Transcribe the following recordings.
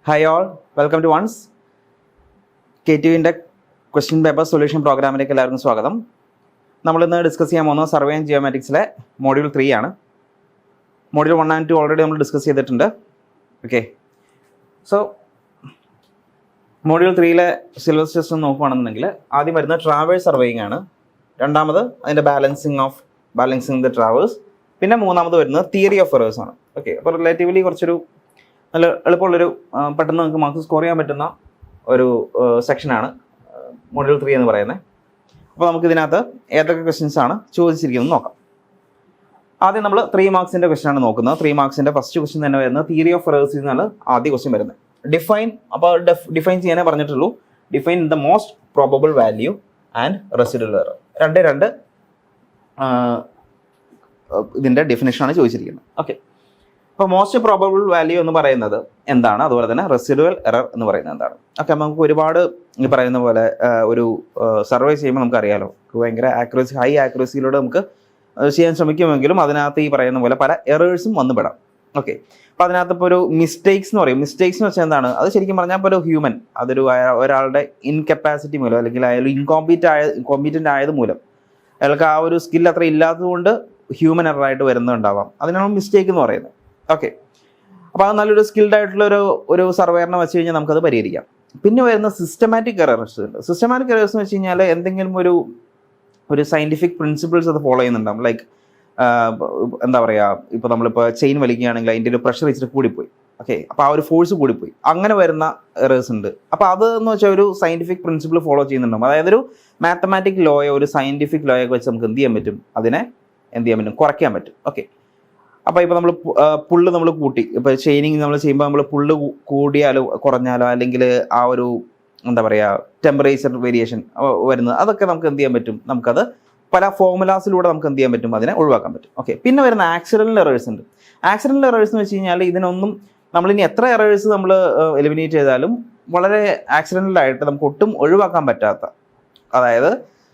Hi all, welcome to once KTUവിൻ്റെ question paper solution പ്രോഗ്രാമിലേക്ക് എല്ലാവർക്കും സ്വാഗതം. നമ്മളിന്ന് ഡിസ്കസ് ചെയ്യാൻ പോകുന്നത് സർവേ ആൻഡ് ജിയോമാറ്റിക്സിലെ മോഡ്യൂൾ 3 ആണ്. മോഡ്യൂൾ 1 and 2 ഓൾറെഡി നമ്മൾ ഡിസ്കസ് ചെയ്തിട്ടുണ്ട്. ഓക്കെ, സോ മോഡ്യൂൾ 3ലെ സിലബസ് ടെസ്റ്റ് നോക്കുകയാണെന്നുണ്ടെങ്കിൽ ആദ്യം വരുന്നത് ട്രാവേഴ്സ് സർവേയിങ് ആണ്. രണ്ടാമത് അതിൻ്റെ ബാലൻസിങ് ദ ട്രാവേഴ്സ്. പിന്നെ മൂന്നാമത് വരുന്നത് തിയറി ഓഫ് എറേഴ്സ് ആണ്. ഓക്കെ, അപ്പോൾ റിലേറ്റീവ്ലി കുറച്ചൊരു നല്ല എളുപ്പമുള്ളൊരു പെട്ടെന്ന് നമുക്ക് മാർക്ക് സ്കോർ ചെയ്യാൻ പറ്റുന്ന ഒരു സെക്ഷനാണ് മോഡ്യൂൾ 3 എന്ന് പറയുന്നത്. അപ്പോൾ നമുക്ക് ഇതിനകത്ത് ഏതൊക്കെ ക്വസ്റ്റ്യൻസ് ആണ് ചോദിച്ചിരിക്കുന്നത് നോക്കാം. ആദ്യം നമ്മൾ 3 മാർക്സിൻ്റെ ക്വസ്റ്റ്യൻ ആണ് നോക്കുന്നത്. 3 മാർക്സിൻ്റെ ഫസ്റ്റ് ക്വസ്റ്റ്യൻ തന്നെ വരുന്നത് തിയറി ഓഫ് എറേഴ്സിൽ നിന്നാണ് ആദ്യ ക്വസ്റ്റ്യൻ വരുന്നത്. ഡിഫൈൻ ചെയ്യാനേ പറഞ്ഞിട്ടുള്ളൂ. Define the most probable value and residual error. രണ്ട് ഇതിൻ്റെ ഡെഫിനേഷനാണ് ചോദിച്ചിരിക്കുന്നത്. ഓക്കെ, അപ്പോൾ മോസ്റ്റ് പ്രോബബിൾ വാല്യൂ എന്ന് പറയുന്നത് എന്താണ്, അതുപോലെ തന്നെ റെസിഡ്യൂവൽ എറർ എന്ന് പറയുന്നത് എന്താണ്. ഓക്കെ, നമുക്ക് ഒരുപാട് ഈ പറയുന്ന പോലെ ഒരു സർവേ ചെയ്യുമ്പോൾ നമുക്കറിയാലോ, ഭയങ്കര ഹൈ ആക്യുറസിയിലൂടെ നമുക്ക് ചെയ്യാൻ ശ്രമിക്കുമെങ്കിലും അതിനകത്ത് ഈ പറയുന്ന പോലെ പല എറേഴ്സും വന്നുപെടാം. ഓക്കെ, അപ്പോൾ അതിനകത്ത് ഇപ്പോൾ ഒരു മിസ്റ്റേക്സ് എന്ന് പറയും. മിസ്റ്റേക്സ് എന്ന് വെച്ചാൽ എന്താണ്, അത് ശരിക്കും പറഞ്ഞാൽ ഇപ്പോൾ ഒരു ഹ്യൂമൻ അതൊരു ഒരാളുടെ ഇൻകപ്പാസിറ്റി മൂലം അല്ലെങ്കിൽ അയാൾ ഇൻകോമ്പീറ്റൻ്റ് ആയത് മൂലം അയാൾക്ക് ആ ഒരു സ്കിൽ അത്ര ഇല്ലാത്തതുകൊണ്ട് ഹ്യൂമൻ എററായിട്ട് വരുന്നുണ്ടാവാം. അതിനാണ് മിസ്റ്റേക്ക് എന്ന് പറയുന്നത്. ഓക്കെ, അപ്പോൾ അത് നല്ലൊരു സ്കിൽഡ് ആയിട്ടുള്ള ഒരു സർവേറിനെ വെച്ച് കഴിഞ്ഞാൽ നമുക്കത് പരിഹരിക്കാം. പിന്നെ വരുന്ന സിസ്റ്റമാറ്റിക് എറേഴ്സ് ഉണ്ട്. സിസ്റ്റമാറ്റിക് എറേഴ്സ് എന്ന് വെച്ച് കഴിഞ്ഞാൽ എന്തെങ്കിലും ഒരു സയൻറ്റിഫിക് പ്രിൻസിപ്പിൾസ് അത് ഫോളോ ചെയ്യുന്നുണ്ടാവും. ലൈക്ക് എന്താ പറയുക, ഇപ്പോൾ നമ്മളിപ്പോൾ ചെയിൻ വലിക്കുകയാണെങ്കിൽ അതിൻ്റെ ഒരു പ്രഷർ വെച്ചിട്ട് കൂടിപ്പോയി. ഓക്കെ, അപ്പോൾ ആ ഒരു ഫോഴ്സ് കൂടിപ്പോയി, അങ്ങനെ വരുന്ന എറേഴ്സ് ഉണ്ട്. അപ്പോൾ അതെന്ന് വെച്ചാൽ ഒരു സയൻറ്റിഫിക് പ്രിൻസിപ്പിൾ ഫോളോ ചെയ്യുന്നുണ്ടാവും. അതായത് ഒരു മാത്തമാറ്റിക് ലോയോ ഒരു സയൻറ്റിഫിക് ലോയൊക്കെ വെച്ച് നമുക്ക് എന്ത് ചെയ്യാൻ പറ്റും, അതിനെ എന്ത് ചെയ്യാൻ പറ്റും, കുറയ്ക്കാൻ പറ്റും. ഓക്കെ, അപ്പോൾ ഇപ്പോൾ നമ്മൾ കൂട്ടി, ഇപ്പോൾ ചെയിനിങ് നമ്മൾ ചെയ്യുമ്പോൾ നമ്മൾ പുള്ള് കൂടിയാലോ കുറഞ്ഞാലോ അല്ലെങ്കിൽ ആ ഒരു എന്താ പറയുക ടെമ്പറേച്ചർ വേരിയേഷൻ വരുന്നത്, അതൊക്കെ നമുക്ക് എന്ത് ചെയ്യാൻ പറ്റും, നമുക്കത് പല ഫോർമുലാസിലൂടെ നമുക്ക് എന്ത് ചെയ്യാൻ പറ്റും, അതിനെ ഒഴിവാക്കാൻ പറ്റും. ഓക്കെ, പിന്നെ വരുന്ന ആക്സിഡൻ്റൽ എറേഴ്സ് ഉണ്ട്. ആക്സിഡൻ്റൽ എറേഴ്സ് എന്ന് വെച്ച് കഴിഞ്ഞാൽ ഇതിനൊന്നും നമ്മളിനി എത്ര എറേഴ്സ് നമ്മൾ എലിമിനേറ്റ് ചെയ്താലും വളരെ ആക്സിഡൻ്റലായിട്ട് നമുക്ക് ഒട്ടും ഒഴിവാക്കാൻ പറ്റാത്ത, അതായത്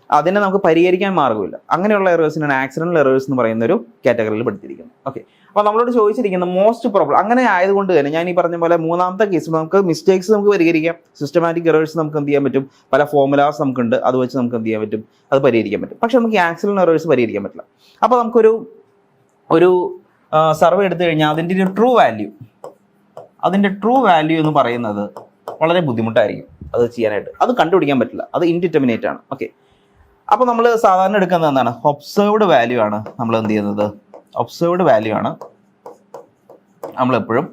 അതിനെ നമുക്ക് പരിഹരിക്കാൻ മാർഗ്ഗമില്ല, അങ്ങനെയുള്ള എറേഴ്സിനാണ് ആക്സിഡൻ്റൽ എറേഴ്സ് എന്ന് പറയുന്ന ഒരു കാറ്റഗറിയിൽ പെടുത്തിയിരിക്കുന്നത്. ഓക്കെ, അപ്പോൾ നമ്മളോട് ചോദിച്ചിരിക്കുന്ന മോസ്റ്റ് പ്രോബ്ലം അങ്ങനെ ആയതുകൊണ്ട് തന്നെ ഞാൻ ഈ പറഞ്ഞ പോലെ മൂന്നാമത്തെ കേസിൽ നമുക്ക് മിസ്റ്റേക്സ് നമുക്ക് പരിഹരിക്കാം, സിസ്റ്റമാറ്റിക് എറേഴ്സ് നമുക്ക് എന്ത് ചെയ്യാൻ പറ്റും, പല ഫോർമുലാസ് നമുക്കുണ്ട്, അത് വെച്ച് നമുക്ക് എന്ത് ചെയ്യാൻ പറ്റും, അത് പരിഹരിക്കാൻ പറ്റും. പക്ഷെ നമുക്ക് ആക്സിഡൻ്റൽ എറേഴ്സ് പരിഹരിക്കാൻ പറ്റില്ല. അപ്പോൾ നമുക്കൊരു സർവേ എടുത്തു കഴിഞ്ഞാൽ അതിൻ്റെ ട്രൂ വാല്യൂ എന്ന് പറയുന്നത് വളരെ ബുദ്ധിമുട്ടായിരിക്കും അത് ചെയ്യാനായിട്ട്. അത് കണ്ടുപിടിക്കാൻ പറ്റില്ല, അത് ഇൻഡിറ്റർമിനേറ്റ് ആണ്. ഓക്കെ, അപ്പോൾ നമ്മൾ സാധാരണ എടുക്കുന്നത് എന്താണ്, ഒബ്സർവ്ഡ് വാല്യൂ ആണ്. നമ്മൾ എന്ത് ചെയ്യുന്നത്, ഒബ്സർവ്ഡ് വാല്യൂ ആണ് നമ്മളെപ്പോഴും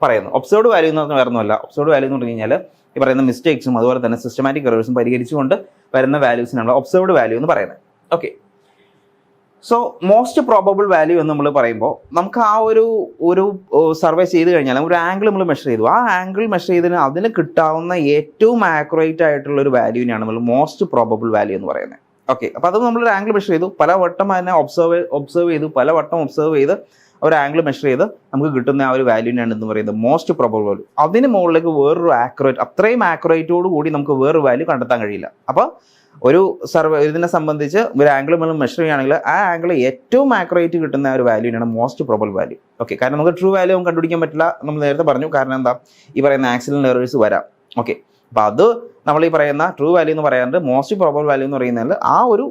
പറയുന്നത്. ഒബ്സർവ്ഡ് വാല്യൂ എന്ന് പറഞ്ഞാൽ വേറൊന്നുമല്ല. ഒബ്സർവ്ഡ് വാല്യൂ എന്ന് പറഞ്ഞു കഴിഞ്ഞാൽ ഈ പറയുന്ന മിസ്റ്റേക്സും അതുപോലെ തന്നെ സിസ്റ്റമാറ്റിക് എറേഴ്സും പരിഹരിച്ചുകൊണ്ട് വരുന്ന വാല്യൂസിനാണ് ഒബ്സർവ്ഡ് വാല്യൂ എന്ന് പറയുന്നത്. Okay, so most probable value എന്ന് നമ്മൾ പറയുമ്പോൾ നമുക്ക് ആ ഒരു സർവേ ചെയ്ത് കഴിഞ്ഞാൽ ഒരു ആംഗിൾ നമ്മൾ മെഷർ ചെയ്തു, ആ ആംഗിൾ മെഷർ ചെയ്തതിന് അതിന് കിട്ടാവുന്ന ഏറ്റവും ആക്യുറേറ്റ് ആയിട്ടുള്ള ഒരു വാല്യൂവിനാണ് നമ്മൾ മോസ്റ്റ് പ്രോബബിൾ വാല്യൂ എന്ന് പറയുന്നത്. ഓക്കെ, അപ്പോൾ അത് നമ്മളൊരു ആംഗിൾ മെഷർ ചെയ്തു, പലവട്ടം അതിനെ ഒബ്സർവ് ചെയ്ത് ഒരു ആംഗിൾ മെഷർ ചെയ്ത് നമുക്ക് കിട്ടുന്ന ആ ഒരു വാല്യൂവിനാണ് എന്ന് പറയുന്നത് മോസ്റ്റ് പ്രോബബിൾ വാല്യൂ. അതിന് മുകളിലേക്ക് വേറൊരു അത്രയും ആക്യുറേറ്റോട് കൂടി നമുക്ക് വേറൊരു വാല്യൂ കണ്ടെത്താൻ കഴിയില്ല. അപ്പോൾ ഒരു സർവേ ഇതിനെ സംബന്ധിച്ച് ഒരു ആംഗിൾ നമ്മൾ മെഷർ ചെയ്യുകയാണെങ്കിൽ ആ ആംഗിൾ ഏറ്റവും ആക്യുറേറ്റ് കിട്ടുന്ന ഒരു വാല്യൂവിനാണ് മോസ്റ്റ് പ്രോബബിൾ വാല്യൂ. ഓക്കെ, കാരണം നമുക്ക് ട്രൂ വാല്യൂ കണ്ടുപിടിക്കാൻ പറ്റില്ല, നമ്മൾ നേരത്തെ പറഞ്ഞു. കാരണം എന്താ, ഈ പറയുന്ന ആക്സിഡൻ്റൽ എറേഴ്സ് വരാം. ഓക്കെ, അപ്പോൾ അത് നമ്മൾ ഈ പറയുന്ന ട്രൂ വാല്യൂ എന്ന് പറയാറുണ്ട്. മോസ്റ്റ് പ്രോബബിൾ വാല്യൂ എന്ന് പറയുന്നത് ആ ഒരു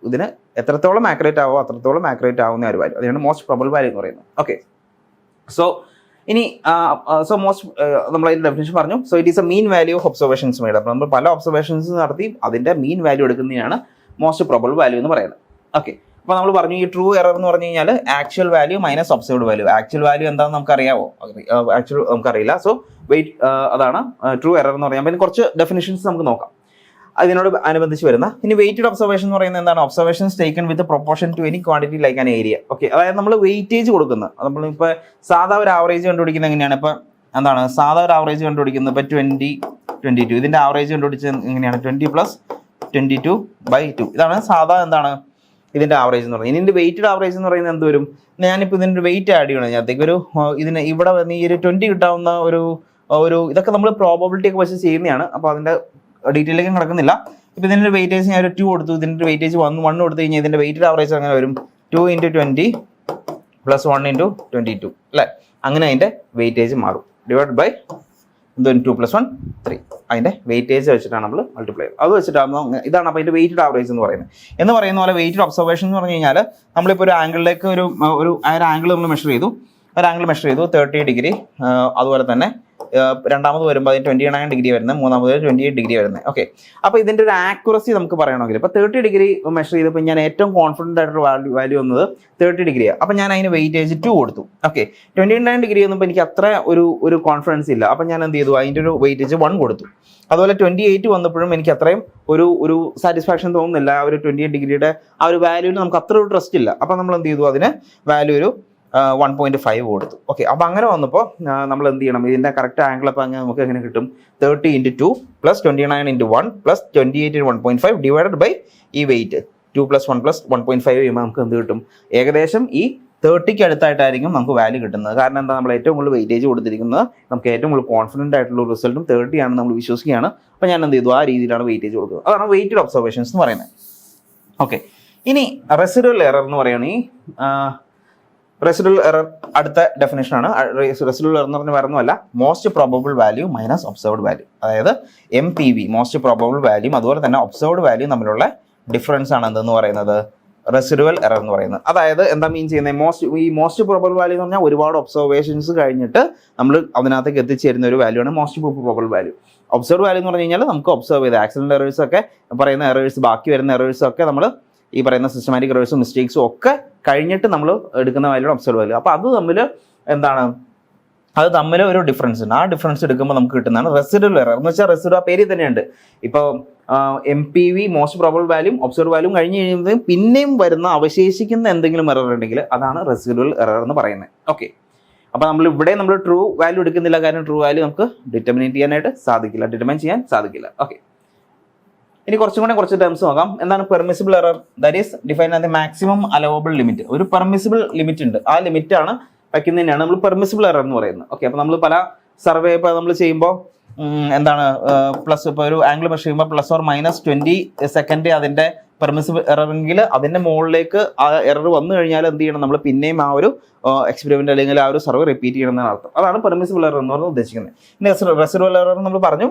ഇതിന് എത്രത്തോളം ആക്യുറേറ്റ് ആവുമോ അത്രത്തോളം ആക്യുറേറ്റ് ആവുന്ന ഒരു വാല്യൂ, അതിനാണ് മോസ്റ്റ് പ്രോബബിൾ വാല്യൂ എന്ന് പറയുന്നത്. ഓക്കെ, സോ ഇനി നമ്മൾ അതിൻ്റെ ഡെഫിനേഷൻ പറഞ്ഞു. So it is a mean value of observations made. അപ്പോൾ നമ്മൾ പല ഒബ്സർവേഷൻസ് നടത്തി അതിൻ്റെ മീൻ വാല്യൂ എടുക്കുന്നതിനാണ് മോസ്റ്റ് പ്രോബബിൾ വാല്യൂ എന്ന് പറയുന്നത്. ഓക്കെ, അപ്പോൾ നമ്മൾ പറഞ്ഞു ഈ ട്രൂ എറർ എന്ന് പറഞ്ഞു കഴിഞ്ഞാൽ actual value minus observed value. Actual value എന്താണെന്ന് നമുക്കറിയാമോ, നമുക്കറിയില്ല. സോ അതാണ് ട്രൂ എറർ എന്ന് പറയാം. പിന്നെ കുറച്ച് ഡെഫിനിഷൻസ് നമുക്ക് നോക്കാം അതിനോട് അനുബന്ധിച്ച് വരുന്ന. ഇനി വെയിറ്റഡ് ഒബ്സർവേഷൻ എന്ന് പറയുന്നത് എന്താണ്, observations taken with proportion to any quantity like an area. Okay, അതായത് നമ്മൾ വെയിറ്റേജ് കൊടുക്കുന്നത്, നമ്മളിപ്പോൾ സാധാ ഒരു ആവറേജ് കണ്ടുപിടിക്കുന്നത് എങ്ങനെയാണ്, ഇപ്പോൾ എന്താണ് സാധാ ഒരു ആവറേജ് കണ്ടുപിടിക്കുന്നത്, ഇപ്പോൾ 20, 22 ഇതിൻ്റെ ആവറേജ് കണ്ടുപിടിച്ചത് എങ്ങനെയാണ്, 20 + 22/2. ഇതാണ് സാധാ എന്താണ് ഇതിൻ്റെ ആവറേജ് എന്ന് പറയുന്നത്. ഇതിൻ്റെ വെയിറ്റഡ് ആവറേജ് എന്ന് പറയുന്നത് എന്ത് വരും, ഞാനിപ്പോൾ ഇതിൻ്റെ വെയിറ്റ് ആഡ് ചെയ്യണം അതിനകത്തേക്ക് ഇതിന് ഇവിടെ വന്ന് ഈ ഒരു 20 കിട്ടാവുന്ന ഒരു ഇതൊക്കെ നമ്മൾ പ്രോബബിലിറ്റി ഒക്കെ വെച്ച് ചെയ്യുന്നതാണ്. അപ്പോൾ അതിൻ്റെ ഡീറ്റെയിലേക്ക് കിടക്കുന്നില്ല. ഇപ്പോൾ ഇതിൻ്റെ വെയിറ്റേജ് ഞാൻ ഒരു 2 കൊടുത്തു, ഇതിൻ്റെ വെയിറ്റേജ് 1 കൊടുത്തു കഴിഞ്ഞാൽ ഇതിൻ്റെ വെയിറ്റഡ് ആവറേജ് അങ്ങനെ വരും 2 × 20 + 1 × 22 അല്ലേ, അങ്ങനെ അതിൻ്റെ വെയിറ്റേജ് മാറും. Divide by 2 + 1 3. അതിൻ്റെ വെയിറ്റേജ് വെച്ചിട്ടാണ് നമ്മൾ മൾട്ടിപ്ലൈ ചെയ്യുന്നത്. അത് വെച്ചിട്ടാകുമ്പോൾ ഇതാണ് അപ്പോൾ അതിൻ്റെ വെയിറ്റഡ് ആവറേജ് എന്ന് പറയുന്നത്. എന്ന് പറയുന്ന പോലെ വെയിറ്റഡ് ഒബ്സർവേഷൻ എന്ന് പറഞ്ഞു കഴിഞ്ഞാൽ നമ്മളിപ്പോൾ ഒരു ആംഗിളിലേക്ക് ഒരു ആംഗിൾ നമ്മൾ മെഷർ ചെയ്തു, 30 ഡിഗ്രി. അതുപോലെ തന്നെ രണ്ടാമത് വരുമ്പോൾ അതിന് 29 ഡിഗ്രി വരുന്നത്, മൂന്നാമത് 28 ഡിഗ്രി വരുന്നത്. ഓക്കെ, അപ്പോൾ ഇതിൻ്റെ ഒരു ആക്യുറസി നമുക്ക് പറയണമെങ്കിൽ ഇപ്പോൾ 30 ഡിഗ്രി മെഷർ ചെയ്തപ്പോൾ ഞാൻ ഏറ്റവും കോൺഫിഡൻ്റ് ആയിട്ടുള്ള വാല്യൂ വന്നത് 30 ഡിഗ്രിയാണ്. അപ്പോൾ ഞാൻ അതിന് വെയിറ്റേജ് 2 കൊടുത്തു. ഓക്കെ, 29 ഡിഗ്രി വന്നപ്പോൾ എനിക്ക് അത്ര ഒരു കോൺഫിഡൻസ് ഇല്ല. അപ്പോൾ ഞാൻ എന്ത് ചെയ്തു, അതിൻ്റെ ഒരു വെയിറ്റേജ് 1 കൊടുത്തു. അതുപോലെ 28 വന്നപ്പോഴും എനിക്ക് അത്രയും ഒരു സാറ്റിസ്ഫാക്ഷൻ തോന്നുന്നില്ല. ആ ഒരു 28 ഡിഗ്രിയുടെ ആ ഒരു വാല്യൂവിൽ നമുക്ക് അത്ര ഒരു ട്രസ്റ്റ് ഇല്ല. അപ്പോൾ നമ്മൾ എന്ത് ചെയ്തു, അതിന് വാല്യൂ ഒരു 1.5 കൊടുത്തു. ഓക്കെ, അപ്പോൾ അങ്ങനെ വന്നപ്പോൾ നമ്മൾ എന്ത് ചെയ്യണം, ഇതിൻ്റെ കറക്റ്റ് ആംഗിൾ അപ്പോൾ അങ്ങനെ നമുക്ക് എങ്ങനെ കിട്ടും, 30 × 2 + 29 × 1 + 28 × 1.5 ഡിവൈഡഡ് ബൈ ഈ വെയിറ്റ് 2 + 1 + 1.5 ചെയ്യുമ്പോൾ നമുക്ക് എന്ത് കിട്ടും, ഏകദേശം ഈ 30ക്ക് അടുത്തായിട്ടായിരിക്കും നമുക്ക് വാല്യൂ കിട്ടുന്നത്. കാരണം എന്താ, നമ്മൾ ഏറ്റവും കൂടുതൽ വെയിറ്റേജ് കൊടുത്തിരിക്കുന്നത്, നമുക്ക് ഏറ്റവും കൂടുതൽ കോൺഫിഡൻ്റ് ആയിട്ടുള്ള റിസൾട്ടും 30 ആണ് നമ്മൾ വിശ്വസിക്കുകയാണ്. അപ്പോൾ ഞാൻ എന്ത് ചെയ്തു, ആ രീതിയിലാണ് വെയിറ്റേജ് കൊടുക്കുന്നത്. അതാണ് വെയിറ്റഡ് ഒബ്സർവേഷൻസ് എന്ന് പറയുന്നത്. ഓക്കെ, ഇനി റെസിഡ്യൂവൽ എറർ എന്ന് പറയുകയാണെങ്കിൽ റെസിഡ്യൂവൽ എറർ അടുത്ത ഡെഫിനേഷനാണ്. റെസിഡ്യൂവൽ എറർ എന്ന് പറഞ്ഞാൽ വേറൊന്നുമല്ല, most probable value minus observed value. അതായത് MPV മോസ്റ്റ് പ്രോബബിൾ വാല്യൂ അതുപോലെ തന്നെ ഒബ്സർവ്ഡ് വാല്യൂ തമ്മിലുള്ള ഡിഫറൻസ് ആണ് എന്തെന്ന് പറയുന്നത്, റെസിഡ്യൂവൽ എറർ എന്ന് പറയുന്നത്. അതായത് എന്താ മീൻ ചെയ്യുന്നത്, മോസ്റ്റ് പ്രോബബിൾ വാല്യൂ എന്ന് പറഞ്ഞാൽ ഒരുപാട് ഒബ്സർവേഷൻസ് കഴിഞ്ഞിട്ട് നമ്മൾ അതിനകത്തേക്ക് എത്തിച്ചേരുന്ന ഒരു വാല്യൂ ആണ് most probable value. Observe value എന്ന് പറഞ്ഞു കഴിഞ്ഞാൽ നമുക്ക് ഒബ്സർവ് ചെയ്ത് ആക്സിഡന്റ് എറേഴ്സ് ഒക്കെ പറയുന്ന എറേഴ്സ്, ബാക്കി വരുന്ന എറേഴ്സ് ഒക്കെ നമ്മൾ ഈ പറയുന്ന സിസ്റ്റമാറ്റിക് എറേഴ്സും മിസ്റ്റേക്സും ഒക്കെ കഴിഞ്ഞിട്ട് നമ്മൾ എടുക്കുന്ന വാല്യൂ ഒബ്സർവ് വാല്യൂ. അപ്പോൾ അത് തമ്മിൽ ഒരു ഡിഫറൻസ് ഉണ്ട്. ആ ഡിഫറൻസ് എടുക്കുമ്പോൾ നമുക്ക് കിട്ടുന്നതാണ് റെസിഡ്യൂവൽ എറർ എന്ന് വെച്ചാൽ റെസിഡ്യൂ ആ പേര് തന്നെയുണ്ട്. ഇപ്പോൾ MPV മോസ്റ്റ് പ്രോബബിൾ വാല്യൂം ഒബ്സർവ് വാല്യൂം കഴിഞ്ഞ് കഴിയുമ്പോൾ പിന്നെയും വരുന്ന അവശേഷിക്കുന്ന എന്തെങ്കിലും എറർ ഉണ്ടെങ്കിൽ അതാണ് റെസിഡ്യൂവൽ എറർ എന്ന് പറയുന്നത്. ഓക്കെ, അപ്പോൾ നമ്മൾ ട്രൂ വാല്യൂ എടുക്കുന്നില്ല, കാരണം ട്രൂ വാല്യൂ നമുക്ക് ഡിറ്റർമിൻ ചെയ്യാൻ സാധിക്കില്ല. ഓക്കെ, ഇനി കുറച്ച് ടേംസ് നോക്കാം. എന്താണ് permissible error? That is define as the maximum allowable limit. ഒരു പെർമിസിബിൾ ലിമിറ്റ് ഉണ്ട്, ആ ലിമിറ്റാണ് വയ്ക്കുന്നതിനാണ് നമ്മൾ പെർമിസിബിൾ എറർ എന്ന് പറയുന്നത്. ഓക്കെ, അപ്പോൾ നമ്മൾ പല സർവേ ഇപ്പോൾ നമ്മൾ ചെയ്യുമ്പോൾ എന്താണ് പ്ലസ് ഇപ്പോൾ ഒരു ആംഗിൾ മെഷർ ചെയ്യുമ്പോൾ +or- 20 സെക്കൻഡ് അതിൻ്റെ പെർമിസിബിൾ എററെങ്കിൽ അതിൻ്റെ മുകളിലേക്ക് ആ എറർ വന്നു കഴിഞ്ഞാൽ എന്ത് ചെയ്യണം, നമ്മൾ പിന്നെയും ആ ഒരു എക്സ്പെരിമെൻ്റ് അല്ലെങ്കിൽ ആ ഒരു സർവേ റിപ്പീറ്റ് ചെയ്യണം എന്നാണ് അർത്ഥം. അതാണ് പെർമിസിബിൾ എറർ എന്ന് പറഞ്ഞാൽ ഉദ്ദേശിക്കുന്നത്. ഇനി റെസിഡ്യൂവൽ എറർ നമ്മൾ പറഞ്ഞു,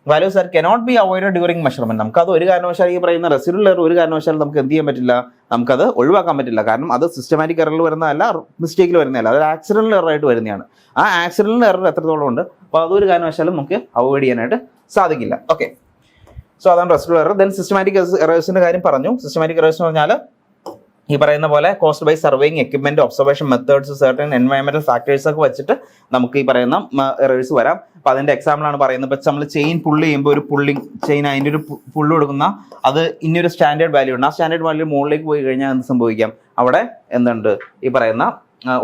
values R cannot be avoided during measurement. നമുക്കത് ഒരു കാരണവശാലും ഈ പറയുന്ന റെസിഡ്യൂവൽ എറർ ഒരു കാരണവശാലും നമുക്ക് എന്ത് ചെയ്യാൻ പറ്റില്ല, നമുക്കത് ഒഴിവാക്കാൻ പറ്റില്ല. കാരണം അത് സിസ്റ്റമാറ്റിക് എററിൽ വരുന്നതല്ല, മിസ്റ്റേക്കിൽ വരുന്നതല്ല, അതൊരു ആക്സിഡന്റൽ എറർ ആയിട്ട് വരുന്നതാണ്. ആ ആക്സിഡന്റൽ എറർ എത്രത്തോളം ഉണ്ട്, അപ്പോൾ അതൊരു കാരണവശാലും നമുക്ക് അവോയ്ഡ് ചെയ്യാനായിട്ട് സാധിക്കില്ല. ഓക്കെ, സോ അതാണ് റെസിഡ്യൂവൽ എറർ. ദെൻ സിസ്റ്റമാറ്റിക് എറേഴ്സിന്റെ കാര്യം പറഞ്ഞു. സിസ്റ്റമാറ്റിക് എറേഴ്സ് എന്ന് പറഞ്ഞാൽ ഈ പറയുന്ന പോലെ caused by surveying equipment, observation methods, certain എൻവയോൺമെന്റൽ ഫാക്ടേഴ്സ് ഒക്കെ വെച്ചിട്ട് നമുക്ക് ഈ പറയുന്ന എറേഴ്സ് വരാം. അപ്പോൾ അതിന്റെ എക്സാമ്പിളാണ് പറയുന്നത്. ഇപ്പോൾ നമ്മൾ ചെയിൻ പുള്ള് ചെയ്യുമ്പോൾ ഒരു പുള്ളിങ് ചെയിൻ അതിൻ്റെ ഒരു പുള്ള് കൊടുക്കുന്ന അത് ഇനിയൊരു സ്റ്റാൻഡേർഡ് വാല്യൂ ഉണ്ട്. ആ സ്റ്റാൻഡേർഡ് വാല്യൂ മുകളിലേക്ക് പോയി കഴിഞ്ഞാൽ എന്ത് സംഭവിക്കാം, അവിടെ എന്തുണ്ട്, ഈ പറയുന്ന